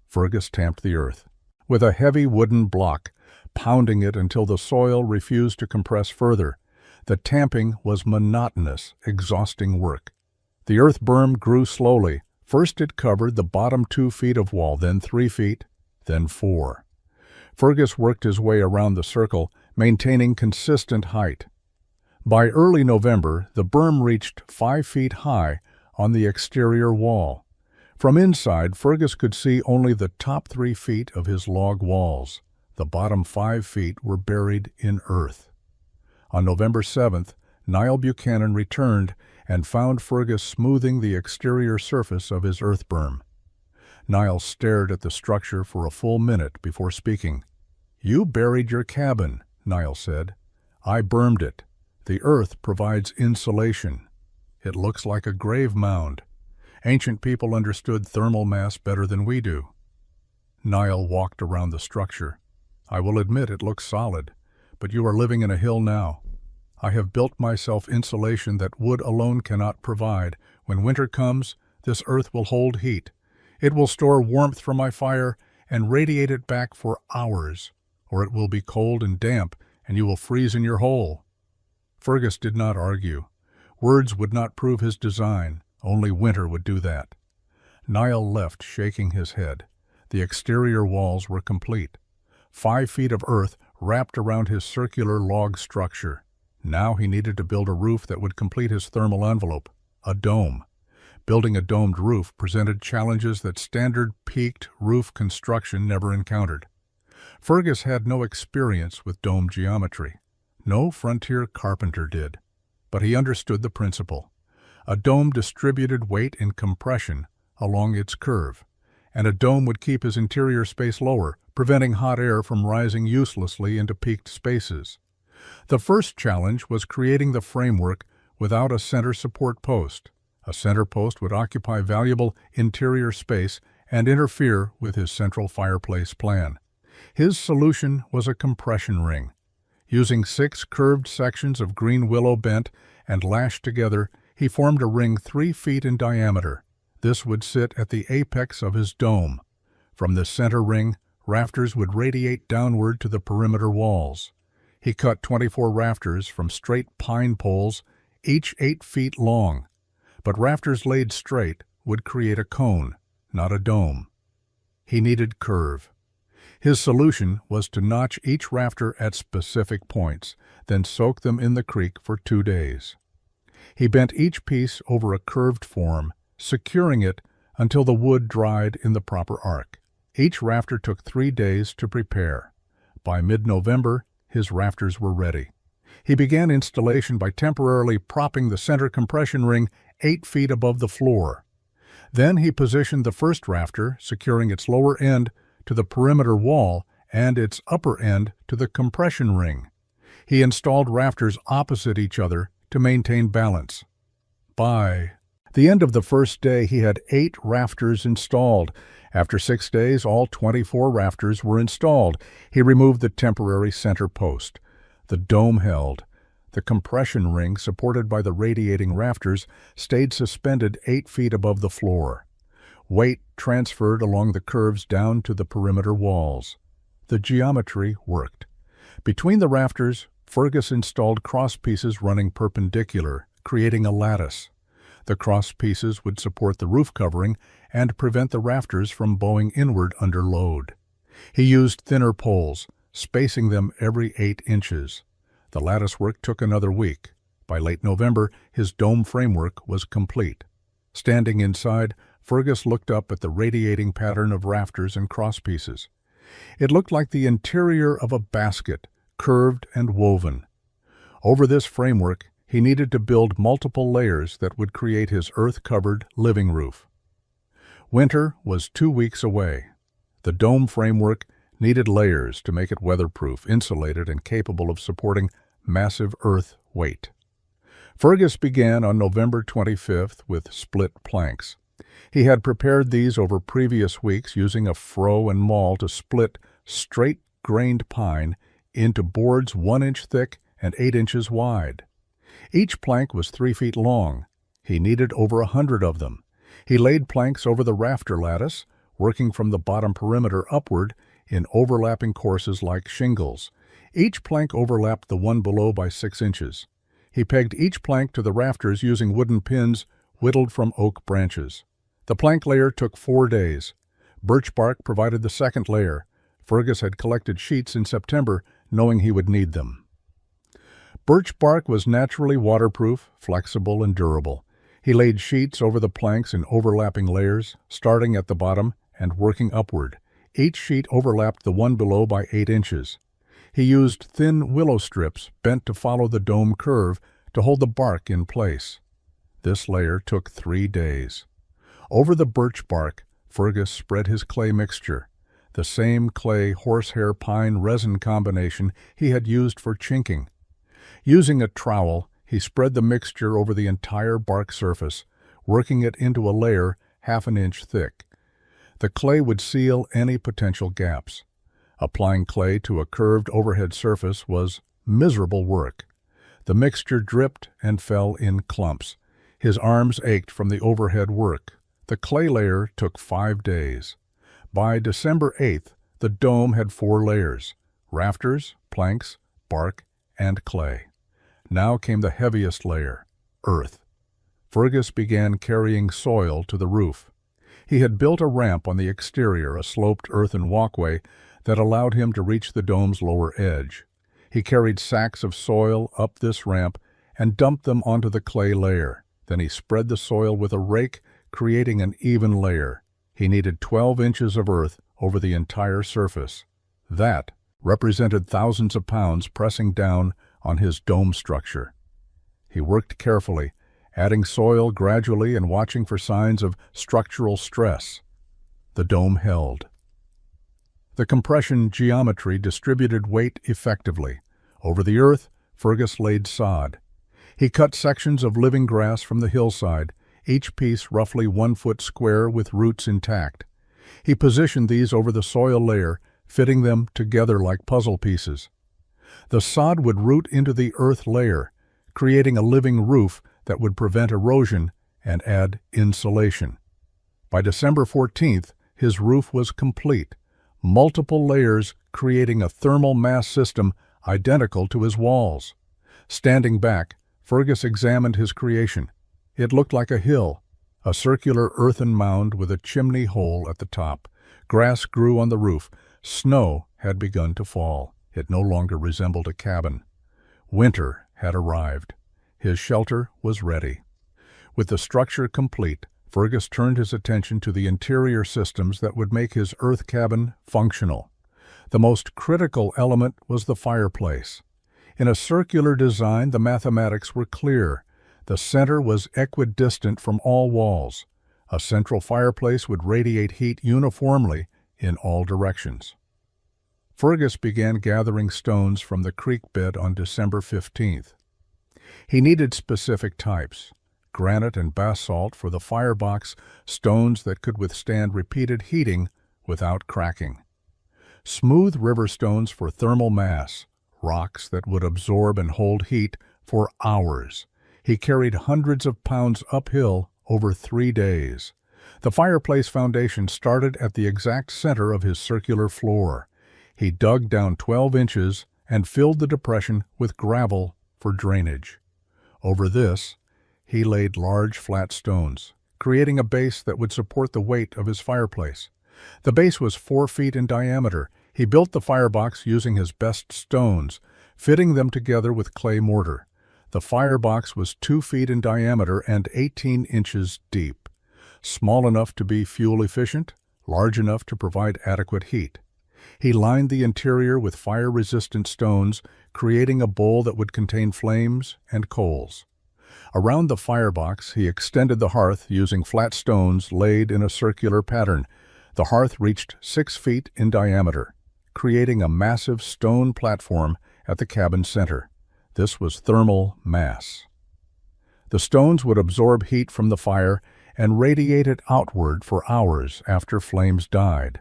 Fergus tamped the earth with a heavy wooden block, pounding it until the soil refused to compress further. The tamping was monotonous, exhausting work. The earth berm grew slowly. First it covered the bottom 2 feet of wall, then 3 feet, then 4. Fergus worked his way around the circle, maintaining consistent height. By early November, the berm reached 5 feet high on the exterior wall. From inside, Fergus could see only the top 3 feet of his log walls. The bottom 5 feet were buried in earth. On November 7th, Niall Buchanan returned and found Fergus smoothing the exterior surface of his earth berm. Niall stared at the structure for a full minute before speaking. "You buried your cabin, Niall said. "I bermed it. The earth provides insulation. It looks like a grave mound. Ancient people understood thermal mass better than we do." Niall walked around the structure. "I will admit it looks solid, but you are living in a hill now. I have built myself insulation that wood alone cannot provide. When winter comes, this earth will hold heat. It will store warmth from my fire and radiate it back for hours, or it will be cold and damp, and you will freeze in your hole." Fergus did not argue. Words would not prove his design. Only winter would do that. Niall left, shaking his head. The exterior walls were complete. 5 feet of earth wrapped around his circular log structure. Now he needed to build a roof that would complete his thermal envelope, a dome. Building a domed roof presented challenges that standard peaked roof construction never encountered. Fergus had no experience with dome geometry. No frontier carpenter did, but he understood the principle. A dome distributed weight and compression along its curve, and a dome would keep his interior space lower, preventing hot air from rising uselessly into peaked spaces. The first challenge was creating the framework without a center support post. A center post would occupy valuable interior space and interfere with his central fireplace plan. His solution was a compression ring. Using 6 curved sections of green willow bent and lashed together, he formed a ring 3 feet in diameter. This would sit at the apex of his dome. From the center ring, rafters would radiate downward to the perimeter walls. He cut 24 rafters from straight pine poles, each 8 feet long. But rafters laid straight would create a cone, not a dome. He needed curve. His solution was to notch each rafter at specific points, then soak them in the creek for 2 days. He bent each piece over a curved form, securing it until the wood dried in the proper arc. Each rafter took 3 days to prepare. By mid-November, his rafters were ready. He began installation by temporarily propping the center compression ring 8 feet above the floor. Then he positioned the first rafter, securing its lower end to the perimeter wall and its upper end to the compression ring. He installed rafters opposite each other to maintain balance. By the end of the first day, he had 8 rafters installed. After 6 days, all 24 rafters were installed. He removed the temporary center post. The dome held. The compression ring, supported by the radiating rafters, stayed suspended 8 feet above the floor. Weight transferred along the curves down to the perimeter walls. The geometry worked. Between the rafters, Fergus installed cross pieces running perpendicular, creating a lattice. The cross pieces would support the roof covering and prevent the rafters from bowing inward under load. He used thinner poles, spacing them every 8 inches. The lattice work took another week. By late November, his dome framework was complete. Standing inside, Fergus looked up at the radiating pattern of rafters and cross pieces. It looked like the interior of a basket, curved and woven. Over this framework, he needed to build multiple layers that would create his earth-covered living roof. Winter was 2 weeks away. The dome framework needed layers to make it weatherproof, insulated, and capable of supporting massive earth weight. Fergus began on November 25th with split planks. He had prepared these over previous weeks using a froe and maul to split straight-grained pine into boards 1 inch thick and 8 inches wide. Each plank was 3 feet long. He needed over 100 of them. He laid planks over the rafter lattice, working from the bottom perimeter upward in overlapping courses like shingles. Each plank overlapped the one below by 6 inches. He pegged each plank to the rafters using wooden pins whittled from oak branches. The plank layer took 4 days. Birch bark provided the second layer. Fergus had collected sheets in September, knowing he would need them. Birch bark was naturally waterproof, flexible, and durable. He laid sheets over the planks in overlapping layers, starting at the bottom and working upward. Each sheet overlapped the one below by 8 inches. He used thin willow strips bent to follow the dome curve to hold the bark in place. This layer took 3 days. Over the birch bark, Fergus spread his clay mixture. the same clay horsehair pine resin combination he had used for chinking. Using a trowel, he spread the mixture over the entire bark surface, working it into a layer half an inch thick. The clay would seal any potential gaps. Applying clay to a curved overhead surface was miserable work. The mixture dripped and fell in clumps. His arms ached from the overhead work. The clay layer took 5 days. By December 8th, the dome had 4 layers: rafters, planks, bark, and clay. Now came the heaviest layer, earth. Fergus began carrying soil to the roof. He had built a ramp on the exterior, a sloped earthen walkway that allowed him to reach the dome's lower edge. He carried sacks of soil up this ramp and dumped them onto the clay layer. Then he spread the soil with a rake, creating an even layer. He needed 12 inches of earth over the entire surface. That represented thousands of pounds pressing down on his dome structure. He worked carefully, adding soil gradually and watching for signs of structural stress. The dome held. The compression geometry distributed weight effectively. Over the earth, Fergus laid sod. He cut sections of living grass from the hillside, each piece roughly 1 foot square with roots intact. He positioned these over the soil layer, fitting them together like puzzle pieces. The sod would root into the earth layer, creating a living roof that would prevent erosion and add insulation. By December 14th, his roof was complete, multiple layers creating a thermal mass system identical to his walls. Standing back, Fergus examined his creation. It looked like a hill, a circular earthen mound with a chimney hole at the top. Grass grew on the roof. Snow had begun to fall. It no longer resembled a cabin. Winter had arrived. His shelter was ready. With the structure complete, Fergus turned his attention to the interior systems that would make his earth cabin functional. The most critical element was the fireplace. In a circular design, the mathematics were clear. The center was equidistant from all walls. A central fireplace would radiate heat uniformly in all directions. Fergus began gathering stones from the creek bed on December 15th. He needed specific types: granite and basalt for the firebox, stones that could withstand repeated heating without cracking; smooth river stones for thermal mass, rocks that would absorb and hold heat for hours. He carried hundreds of pounds uphill over 3 days. The fireplace foundation started at the exact center of his circular floor. He dug down 12 inches and filled the depression with gravel for drainage. Over this, he laid large flat stones, creating a base that would support the weight of his fireplace. The base was 4 feet in diameter. He built the firebox using his best stones, fitting them together with clay mortar. The firebox was 2 feet in diameter and 18 inches deep, small enough to be fuel efficient, large enough to provide adequate heat. He lined the interior with fire-resistant stones, creating a bowl that would contain flames and coals. Around the firebox, he extended the hearth using flat stones laid in a circular pattern. The hearth reached 6 feet in diameter, creating a massive stone platform at the cabin center. This was thermal mass. The stones would absorb heat from the fire and radiate it outward for hours after flames died.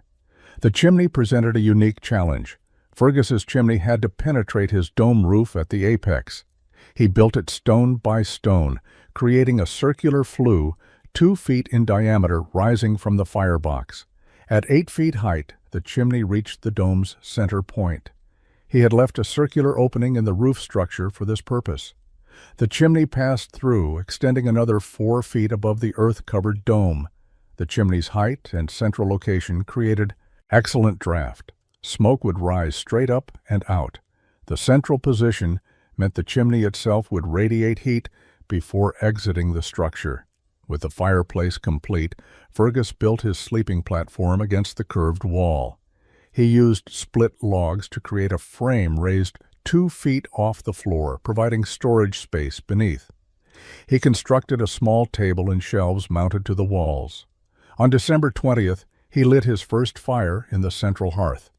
The chimney presented a unique challenge. Fergus's chimney had to penetrate his dome roof at the apex. He built it stone by stone, creating a circular flue 2 feet in diameter rising from the firebox. At 8 feet height, the chimney reached the dome's center point. He had left a circular opening in the roof structure for this purpose. The chimney passed through, extending another 4 feet above the earth-covered dome. The chimney's height and central location created excellent draft. Smoke would rise straight up and out. The central position meant the chimney itself would radiate heat before exiting the structure. With the fireplace complete, Fergus built his sleeping platform against the curved wall. He used split logs to create a frame raised 2 feet off the floor, providing storage space beneath. He constructed a small table and shelves mounted to the walls. On December 20th, He lit his first fire in the central hearth.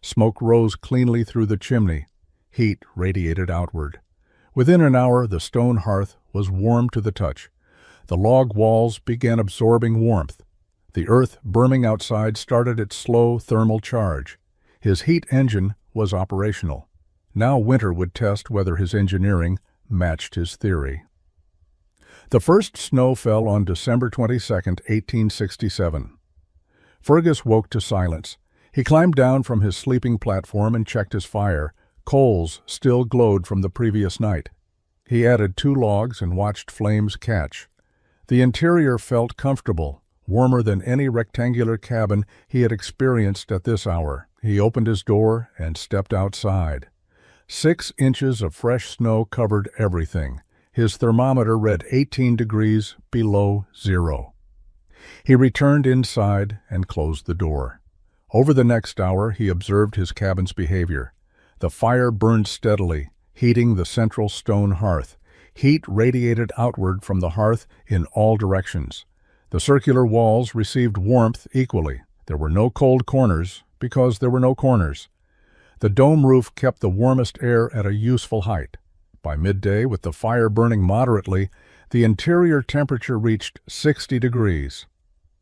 Smoke rose cleanly through the chimney. Heat radiated outward. Within an hour, the stone hearth was warm to the touch. The log walls began absorbing warmth. The earth burning outside started its slow thermal charge. His heat engine was operational. Now winter would test whether his engineering matched his theory. The first snow fell on December 22, 1867. Fergus woke to silence. He climbed down from his sleeping platform and checked his fire. Coals still glowed from the previous night. He added 2 logs and watched flames catch. The interior felt comfortable, warmer than any rectangular cabin he had experienced at this hour. He opened his door and stepped outside. 6 inches of fresh snow covered everything. His thermometer read 18 degrees below zero. He returned inside and closed the door. Over the next hour, he observed his cabin's behavior. The fire burned steadily, heating the central stone hearth. Heat radiated outward from the hearth in all directions. The circular walls received warmth equally. There were no cold corners because there were no corners. The dome roof kept the warmest air at a useful height. By midday, with the fire burning moderately, the interior temperature reached 60 degrees.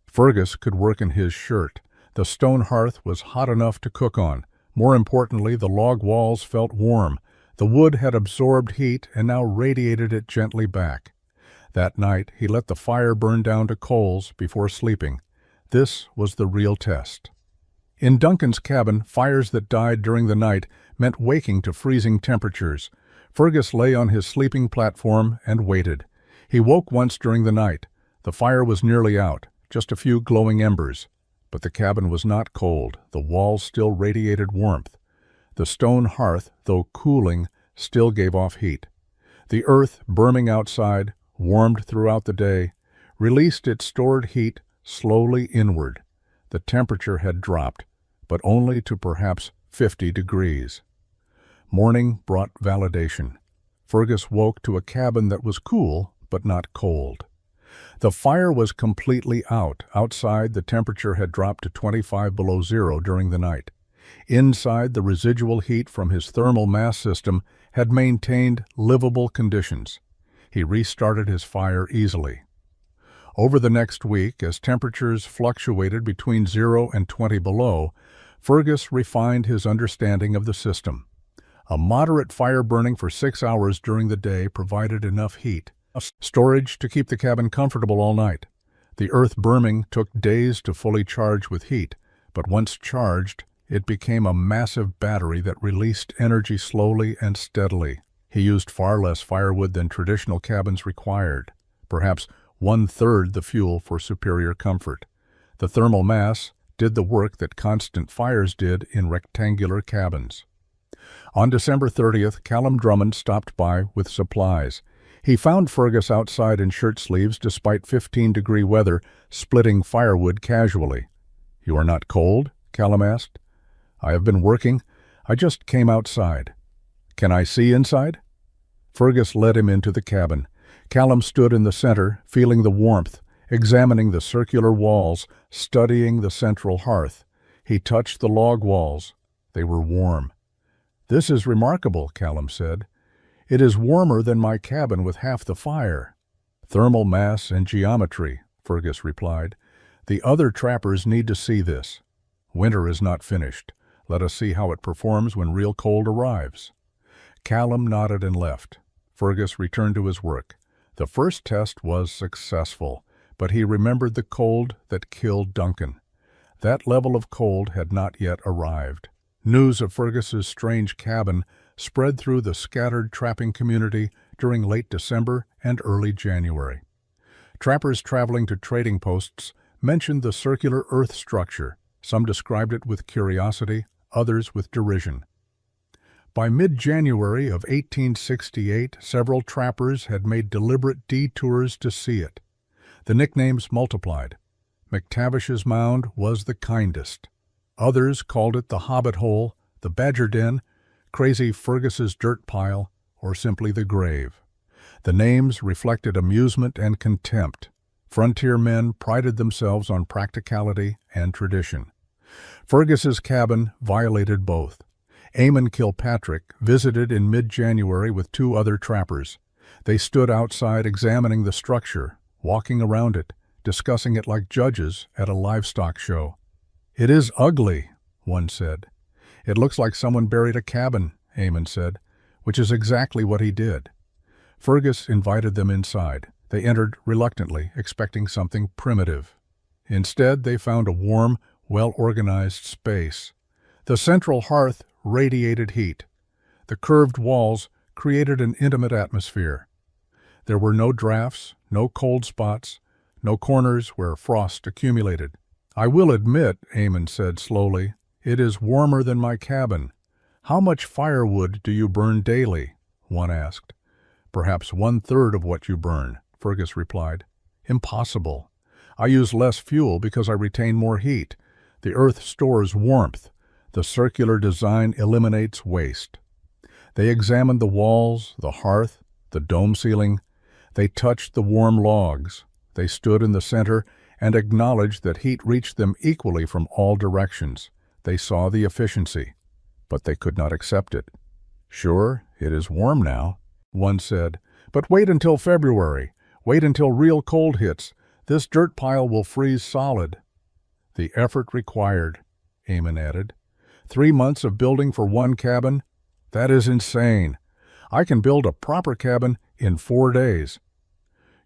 Fergus could work in his shirt. The stone hearth was hot enough to cook on. More importantly, the log walls felt warm. The wood had absorbed heat and now radiated it gently back. That night, he let the fire burn down to coals before sleeping. This was the real test. In Duncan's cabin, fires that died during the night meant waking to freezing temperatures. Fergus lay on his sleeping platform and waited. He woke once during the night. The fire was nearly out, just a few glowing embers. But the cabin was not cold. The walls still radiated warmth. The stone hearth, though cooling, still gave off heat. The earth, burning outside, warmed throughout the day, released its stored heat slowly inward. The temperature had dropped, but only to perhaps 50 degrees. Morning brought validation. Fergus woke to a cabin that was cool, but not cold. The fire was completely out. Outside, the temperature had dropped to 25 below zero during the night. Inside, the residual heat from his thermal mass system had maintained livable conditions. He restarted his fire easily. Over the next week, as temperatures fluctuated between 0 and 20 below, Fergus refined his understanding of the system. A moderate fire burning for 6 hours during the day provided enough heat. Storage to keep the cabin comfortable all night. The earth burning took days to fully charge with heat, but once charged, it became a massive battery that released energy slowly and steadily. He used far less firewood than traditional cabins required, perhaps 1/3 the fuel for superior comfort. The thermal mass did the work that constant fires did in rectangular cabins. On December 30th, Callum Drummond stopped by with supplies. He found Fergus outside in shirt sleeves despite 15-degree weather, splitting firewood casually. "You are not cold?" Callum asked. "I have been working. I just came outside." "Can I see inside?" Fergus led him into the cabin. Callum stood in the center, feeling the warmth, examining the circular walls, studying the central hearth. He touched the log walls. They were warm. "This is remarkable," Callum said. "It is warmer than my cabin with half the fire." "Thermal mass and geometry," Fergus replied. "The other trappers need to see this. Winter is not finished. Let us see how it performs when real cold arrives." Callum nodded and left. Fergus returned to his work. The first test was successful, but he remembered the cold that killed Duncan. That level of cold had not yet arrived. News of Fergus's strange cabin spread through the scattered trapping community during late December and early January. Trappers traveling to trading posts mentioned the circular earth structure. Some described it with curiosity, others with derision. By mid-January of 1868, several trappers had made deliberate detours to see it. The nicknames multiplied. McTavish's Mound was the kindest. Others called it the Hobbit Hole, the Badger Den, Crazy Fergus's Dirt Pile, or simply the Grave. The names reflected amusement and contempt. Frontier men prided themselves on practicality and tradition. Fergus's cabin violated both. Eamon Kilpatrick visited in mid-January with 2 other trappers. They stood outside examining the structure, walking around it, discussing it like judges at a livestock show. "It is ugly," one said. "It looks like someone buried a cabin," Eamon said, which is exactly what he did. Fergus invited them inside. They entered reluctantly, expecting something primitive. Instead, they found a warm, well-organized space. The central hearth radiated heat. The curved walls created an intimate atmosphere. There were no drafts, no cold spots, no corners where frost accumulated. "I will admit," Eamon said slowly, "it is warmer than my cabin." "How much firewood do you burn daily?" one asked. "Perhaps 1/3 of what you burn," Fergus replied. "Impossible. I use less fuel because I retain more heat. The earth stores warmth. The circular design eliminates waste." They examined the walls, the hearth, the dome ceiling. They touched the warm logs. They stood in the center and acknowledged that heat reached them equally from all directions. They saw the efficiency, but they could not accept it. "Sure, it is warm now," one said, "but wait until February. Wait until real cold hits. This dirt pile will freeze solid." "The effort required," Eamon added. 3 months of building for one cabin? That is insane. I can build a proper cabin in 4 days.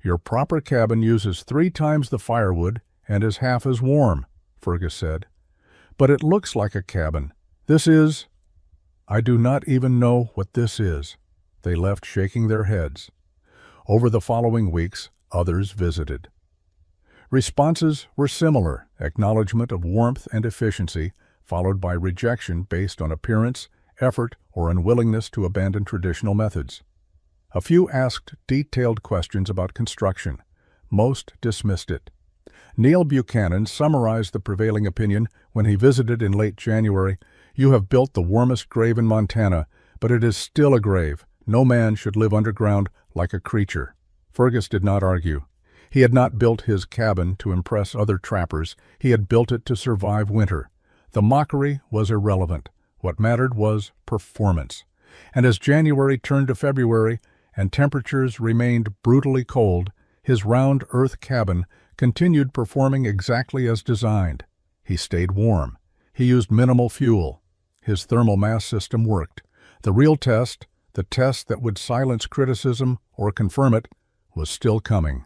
"Your proper cabin uses 3 times the firewood and is half as warm," Fergus said. "But it looks like a cabin. This is—" "I do not even know what this is." They left shaking their heads. Over the following weeks, others visited. Responses were similar: acknowledgement of warmth and efficiency, followed by rejection based on appearance, effort, or unwillingness to abandon traditional methods. A few asked detailed questions about construction. Most dismissed it. Neil Buchanan summarized the prevailing opinion when he visited in late January. "You have built the warmest grave in Montana, but it is still a grave. No man should live underground like a creature." Fergus did not argue. He had not built his cabin to impress other trappers. He had built it to survive winter. The mockery was irrelevant. What mattered was performance. And as January turned to February and temperatures remained brutally cold, his round earth cabin continued performing exactly as designed. He stayed warm. He used minimal fuel. His thermal mass system worked. The real test, the test that would silence criticism or confirm it, was still coming.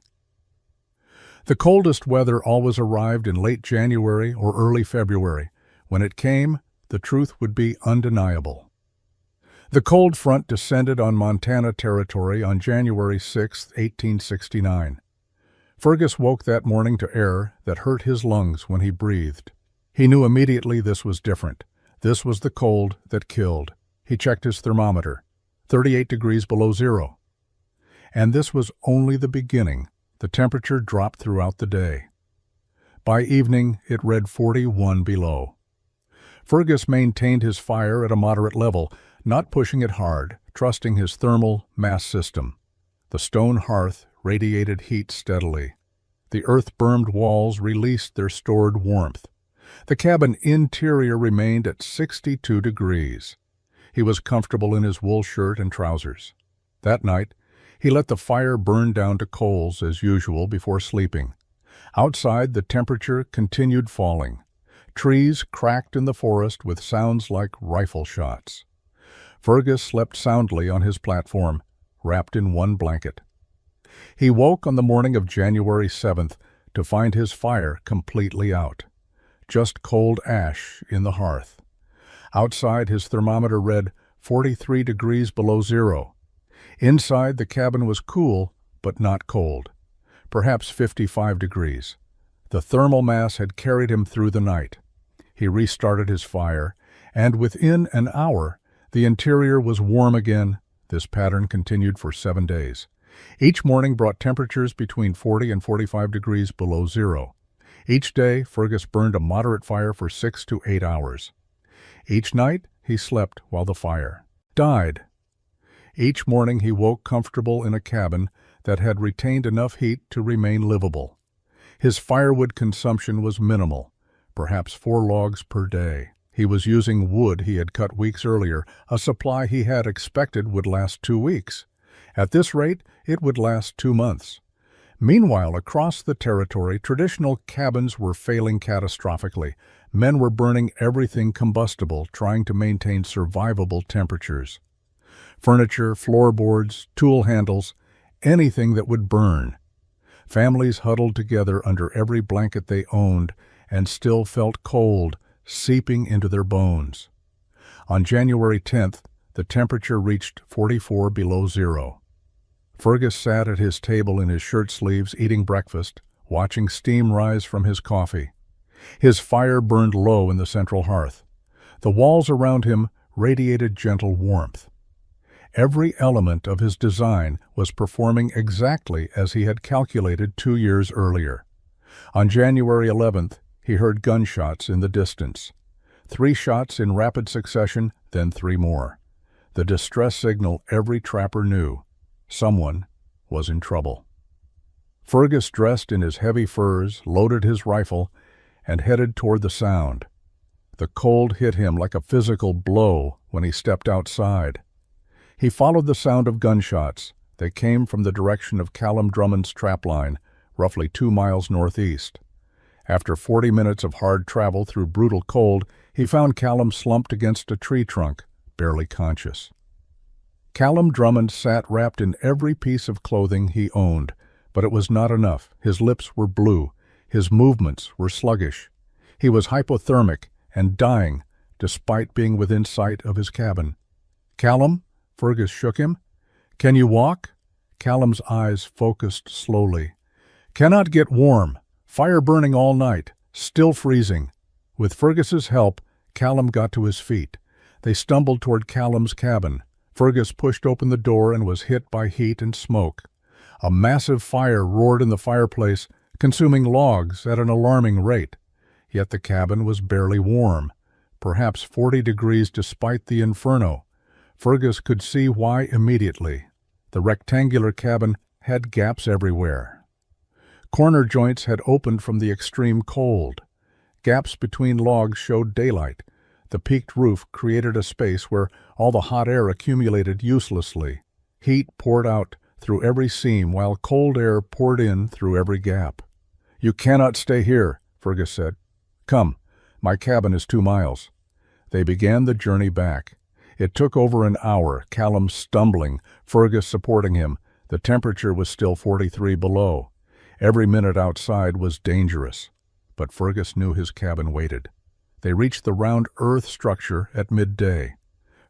The coldest weather always arrived in late January or early February. When it came, the truth would be undeniable. The cold front descended on Montana territory on January 6, 1869. Fergus woke that morning to air that hurt his lungs when he breathed. He knew immediately this was different. This was the cold that killed. He checked his thermometer, 38 degrees below zero. And this was only the beginning. The temperature dropped throughout the day. By evening, it read 41 below. Fergus maintained his fire at a moderate level, not pushing it hard, trusting his thermal mass system. The stone hearth radiated heat steadily. The earth-bermed walls released their stored warmth. The cabin interior remained at 62 degrees. He was comfortable in his wool shirt and trousers. That night, he let the fire burn down to coals as usual before sleeping. Outside, the temperature continued falling. Trees cracked in the forest with sounds like rifle shots. Fergus slept soundly on his platform, wrapped in one blanket. He woke on the morning of January 7th to find his fire completely out. Just cold ash in the hearth. Outside, his thermometer read 43 degrees below zero. Inside, the cabin was cool, but not cold. Perhaps 55 degrees. The thermal mass had carried him through the night. He restarted his fire, and within an hour, the interior was warm again. This pattern continued for 7 days. Each morning brought temperatures between 40 and 45 degrees below zero. Each day, Fergus burned a moderate fire for 6 to 8 hours. Each night, he slept while the fire died. Each morning, he woke comfortable in a cabin that had retained enough heat to remain livable. His firewood consumption was minimal, perhaps 4 logs per day. He was using wood he had cut weeks earlier, a supply he had expected would last 2 weeks. At this rate, it would last 2 months. Meanwhile, across the territory, traditional cabins were failing catastrophically. Men were burning everything combustible, trying to maintain survivable temperatures. Furniture, floorboards, tool handles, anything that would burn. Families huddled together under every blanket they owned and still felt cold seeping into their bones. On January 10th, the temperature reached 44 below zero. Fergus sat at his table in his shirt sleeves eating breakfast, watching steam rise from his coffee. His fire burned low in the central hearth. The walls around him radiated gentle warmth. Every element of his design was performing exactly as he had calculated 2 years earlier. On January 11th, he heard gunshots in the distance. 3 shots in rapid succession, then 3 more. The distress signal every trapper knew. Someone was in trouble. Fergus dressed in his heavy furs, loaded his rifle, and headed toward the sound. The cold hit him like a physical blow when he stepped outside. He followed the sound of gunshots. They came from the direction of Callum Drummond's trapline, roughly 2 miles northeast. After 40 minutes of hard travel through brutal cold, he found Callum slumped against a tree trunk, barely conscious. Callum Drummond sat wrapped in every piece of clothing he owned, but it was not enough. His lips were blue. His movements were sluggish. He was hypothermic and dying, despite being within sight of his cabin. "Callum?" Fergus shook him. "Can you walk?" Callum's eyes focused slowly. "Cannot get warm. Fire burning all night. Still freezing." With Fergus's help, Callum got to his feet. They stumbled toward Callum's cabin. Fergus pushed open the door and was hit by heat and smoke. A massive fire roared in the fireplace, consuming logs at an alarming rate. Yet the cabin was barely warm, perhaps 40 degrees despite the inferno. Fergus could see why immediately. The rectangular cabin had gaps everywhere. Corner joints had opened from the extreme cold. Gaps between logs showed daylight. The peaked roof created a space where all the hot air accumulated uselessly. Heat poured out through every seam while cold air poured in through every gap. "You cannot stay here," Fergus said. "Come, my cabin is 2 miles." They began the journey back. It took over an hour, Callum stumbling, Fergus supporting him. The temperature was still 43 below. Every minute outside was dangerous, but Fergus knew his cabin waited. They reached the round earth structure at midday.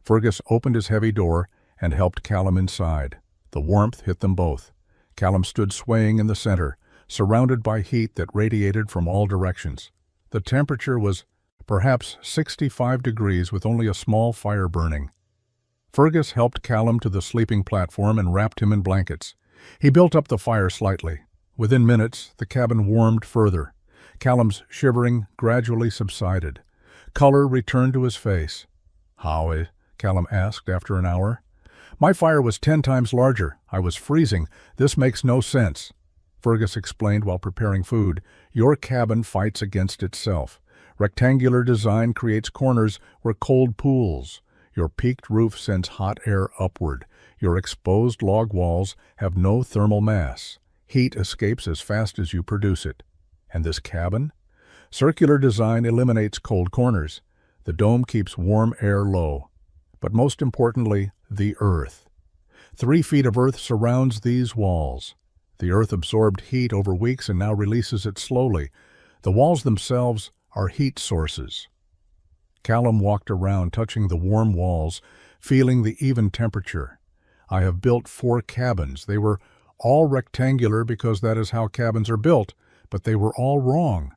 Fergus opened his heavy door and helped Callum inside. The warmth hit them both. Callum stood swaying in the center, surrounded by heat that radiated from all directions. The temperature was perhaps 65 degrees with only a small fire burning. Fergus helped Callum to the sleeping platform and wrapped him in blankets. He built up the fire slightly. Within minutes, the cabin warmed further. Callum's shivering gradually subsided. Color returned to his face. "How?" Callum asked after an hour. "My fire was 10 times larger. I was freezing. This makes no sense." Fergus explained while preparing food. "Your cabin fights against itself. Rectangular design creates corners where cold pools. Your peaked roof sends hot air upward. Your exposed log walls have no thermal mass. Heat escapes as fast as you produce it. And this cabin? Circular design eliminates cold corners. The dome keeps warm air low. But most importantly, the earth. 3 feet of earth surrounds these walls. The earth absorbed heat over weeks and now releases it slowly. The walls themselves are heat sources." Callum walked around, touching the warm walls, feeling the even temperature. "I have built 4 cabins. They were all rectangular because that is how cabins are built, but they were all wrong.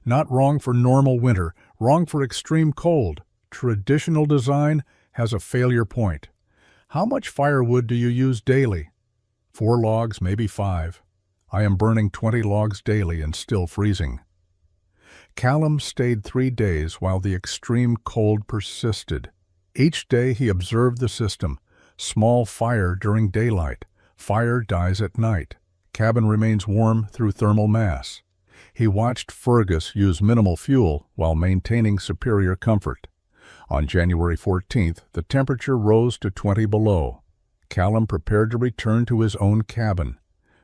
Not wrong for normal winter, wrong for extreme cold. Traditional design has a failure point. How much firewood do you use daily?" 4 logs, maybe 5. I am burning 20 logs daily and still freezing." Callum stayed 3 days while the extreme cold persisted. Each day he observed the system. Small fire during daylight. Fire dies at night. Cabin remains warm through thermal mass. He watched Fergus use minimal fuel while maintaining superior comfort. On January 14th, the temperature rose to 20 below. Callum prepared to return to his own cabin.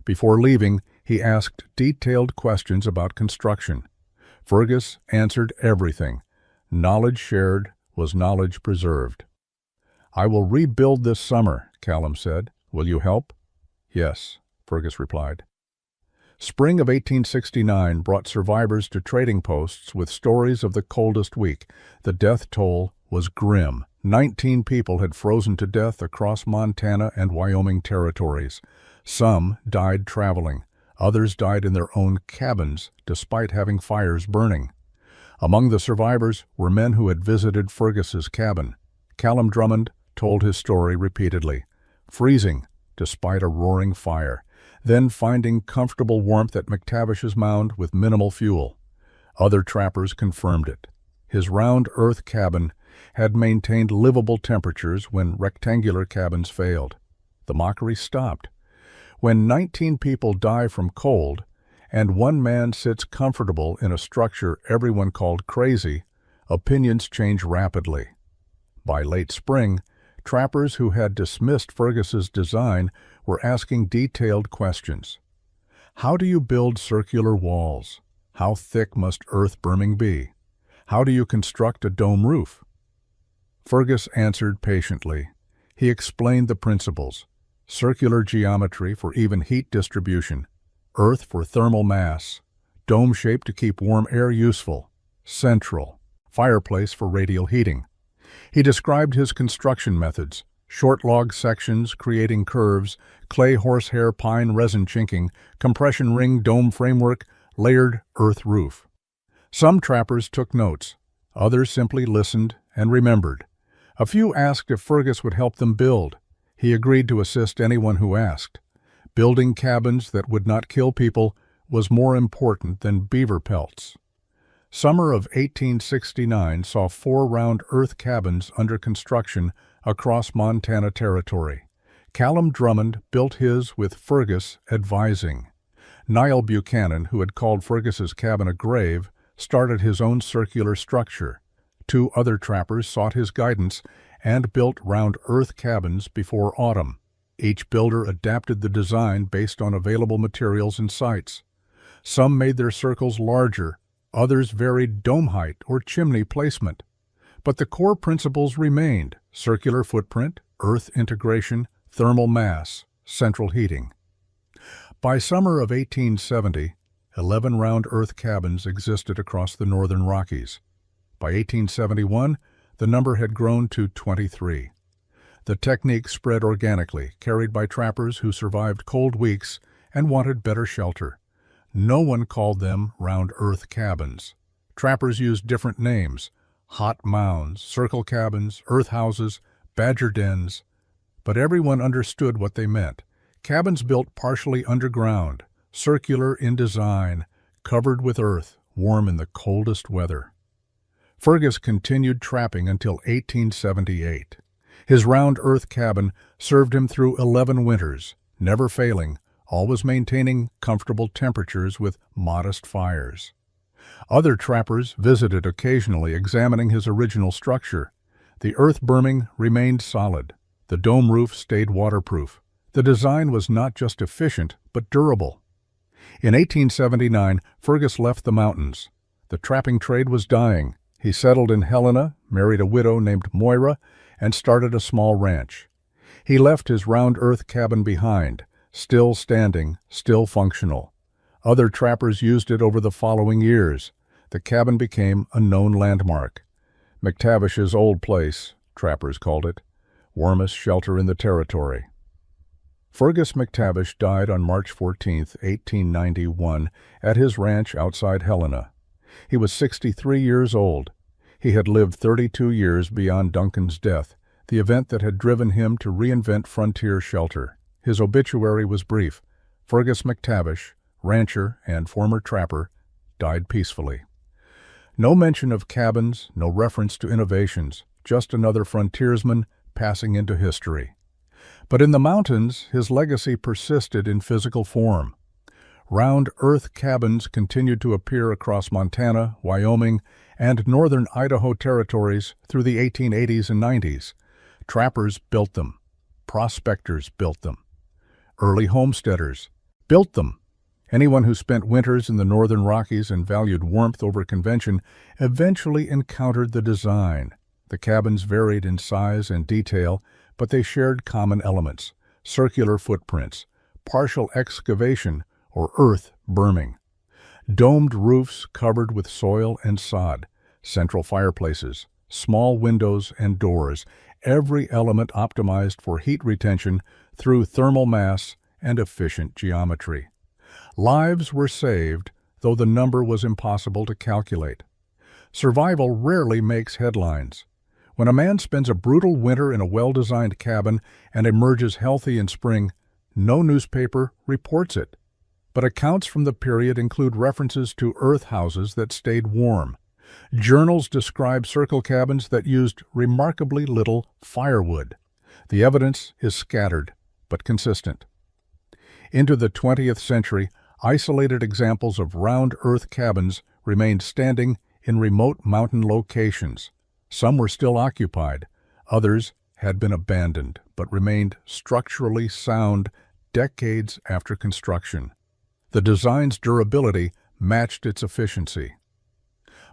Before leaving, he asked detailed questions about construction. Fergus answered everything. Knowledge shared was knowledge preserved. "I will rebuild this summer," Callum said. "Will you help?" "Yes," Fergus replied. Spring of 1869 brought survivors to trading posts with stories of the coldest week. The death toll was grim. 19 people had frozen to death across Montana and Wyoming territories. Some died traveling. Others died in their own cabins, despite having fires burning. Among the survivors were men who had visited Fergus's cabin. Callum Drummond told his story repeatedly, freezing despite a roaring fire, then finding comfortable warmth at McTavish's mound with minimal fuel. Other trappers confirmed it. His round earth cabin had maintained livable temperatures when rectangular cabins failed. The mockery stopped. When 19 people die from cold, and one man sits comfortable in a structure everyone called crazy, opinions change rapidly. By late spring, trappers who had dismissed Fergus's design were asking detailed questions. How do you build circular walls? How thick must earth berming be? How do you construct a dome roof? Fergus answered patiently. He explained the principles: circular geometry for even heat distribution, earth for thermal mass, dome shape to keep warm air useful, central, fireplace for radial heating. He described his construction methods: short log sections creating curves, clay horsehair pine resin chinking, compression ring dome framework, layered earth roof. Some trappers took notes. Others simply listened and remembered. A few asked if Fergus would help them build. He agreed to assist anyone who asked. Building cabins that would not kill people was more important than beaver pelts. Summer of 1869 saw 4 round earth cabins under construction across Montana territory. Callum Drummond built his with Fergus advising. Niall Buchanan, who had called Fergus's cabin a grave, started his own circular structure. 2 other trappers sought his guidance and built round earth cabins before autumn. Each builder adapted the design based on available materials and sites. Some made their circles larger, others varied dome height or chimney placement. But the core principles remained: circular footprint, earth integration, thermal mass, central heating. By summer of 1870, 11 round earth cabins existed across the northern Rockies. By 1871, the number had grown to 23. The technique spread organically, carried by trappers who survived cold weeks and wanted better shelter. No one called them round earth cabins. Trappers used different names: hot mounds, circle cabins, earth houses, badger dens. But everyone understood what they meant: cabins built partially underground, circular in design, covered with earth, warm in the coldest weather. Fergus continued trapping until 1878. His round earth cabin served him through 11 winters, never failing, always maintaining comfortable temperatures with modest fires. Other trappers visited occasionally, examining his original structure. The earth berming remained solid. The dome roof stayed waterproof. The design was not just efficient, but durable. In 1879, Fergus left the mountains. The trapping trade was dying. He settled in Helena, married a widow named Moira, and started a small ranch. He left his round earth cabin behind, still standing, still functional. Other trappers used it over the following years. The cabin became a known landmark. McTavish's old place, trappers called it, warmest shelter in the territory. Fergus McTavish died on March 14, 1891, at his ranch outside Helena. He was 63 years old. He had lived 32 years beyond Duncan's death, the event that had driven him to reinvent frontier shelter. His obituary was brief: Fergus McTavish, rancher and former trapper, died peacefully. No mention of cabins, no reference to innovations, just another frontiersman passing into history. But in the mountains, his legacy persisted in physical form. Round earth cabins continued to appear across Montana, Wyoming, and northern Idaho territories through the 1880s and 90s. Trappers built them. Prospectors built them. Early homesteaders built them. Anyone who spent winters in the northern Rockies and valued warmth over convention eventually encountered the design. The cabins varied in size and detail, but they shared common elements: circular footprints, partial excavation, or earth berming, domed roofs covered with soil and sod, central fireplaces, small windows and doors, every element optimized for heat retention through thermal mass and efficient geometry. Lives were saved, though the number was impossible to calculate. Survival rarely makes headlines. When a man spends a brutal winter in a well-designed cabin and emerges healthy in spring, no newspaper reports it. But accounts from the period include references to earth houses that stayed warm. Journals describe circle cabins that used remarkably little firewood. The evidence is scattered, but consistent. Into the 20th century, isolated examples of round earth cabins remained standing in remote mountain locations. Some were still occupied. Others had been abandoned, but remained structurally sound decades after construction. The design's durability matched its efficiency.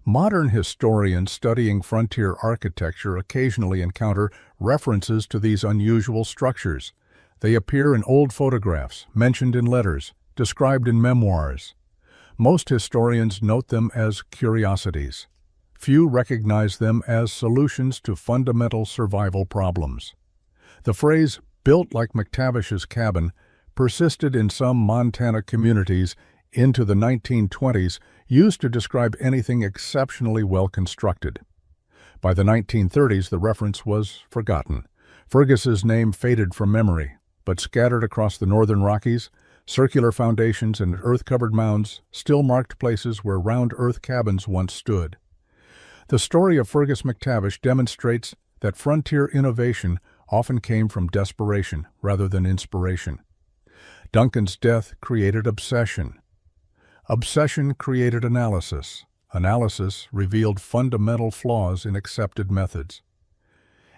Modern historians studying frontier architecture occasionally encounter references to these unusual structures. They appear in old photographs, mentioned in letters, described in memoirs. Most historians note them as curiosities. Few recognize them as solutions to fundamental survival problems. The phrase, "built like McTavish's cabin," persisted in some Montana communities into the 1920s, used to describe anything exceptionally well constructed. By the 1930s, the reference was forgotten. Fergus's name faded from memory, but scattered across the northern Rockies, circular foundations and earth-covered mounds still marked places where round earth cabins once stood. The story of Fergus McTavish demonstrates that frontier innovation often came from desperation rather than inspiration. Duncan's death created obsession. Obsession created analysis. Analysis revealed fundamental flaws in accepted methods.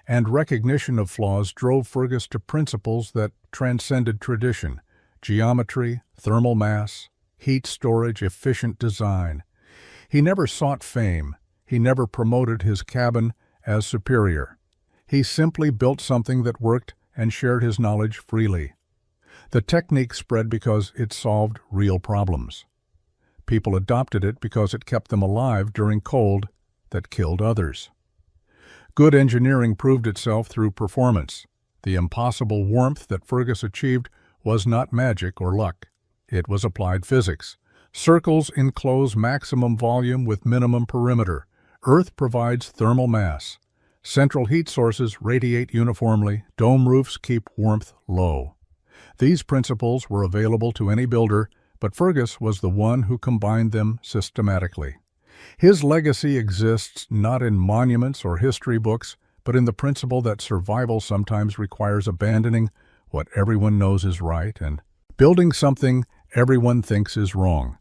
And recognition of flaws drove Fergus to principles that transcended tradition: geometry, thermal mass, heat storage, efficient design. He never sought fame. He never promoted his cabin as superior. He simply built something that worked and shared his knowledge freely. The technique spread because it solved real problems. People adopted it because it kept them alive during cold that killed others. Good engineering proved itself through performance. The impossible warmth that Fergus achieved was not magic or luck. It was applied physics. Circles enclose maximum volume with minimum perimeter. Earth provides thermal mass. Central heat sources radiate uniformly. Dome roofs keep warmth low. These principles were available to any builder, but Fergus was the one who combined them systematically. His legacy exists not in monuments or history books, but in the principle that survival sometimes requires abandoning what everyone knows is right and building something everyone thinks is wrong.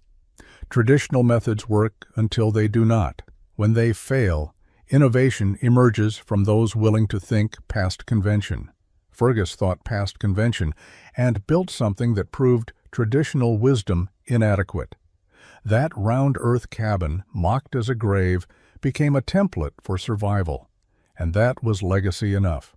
Traditional methods work until they do not. When they fail, innovation emerges from those willing to think past convention. Fergus thought past convention and built something that proved traditional wisdom inadequate. That round earth cabin, mocked as a grave, became a template for survival, and that was legacy enough.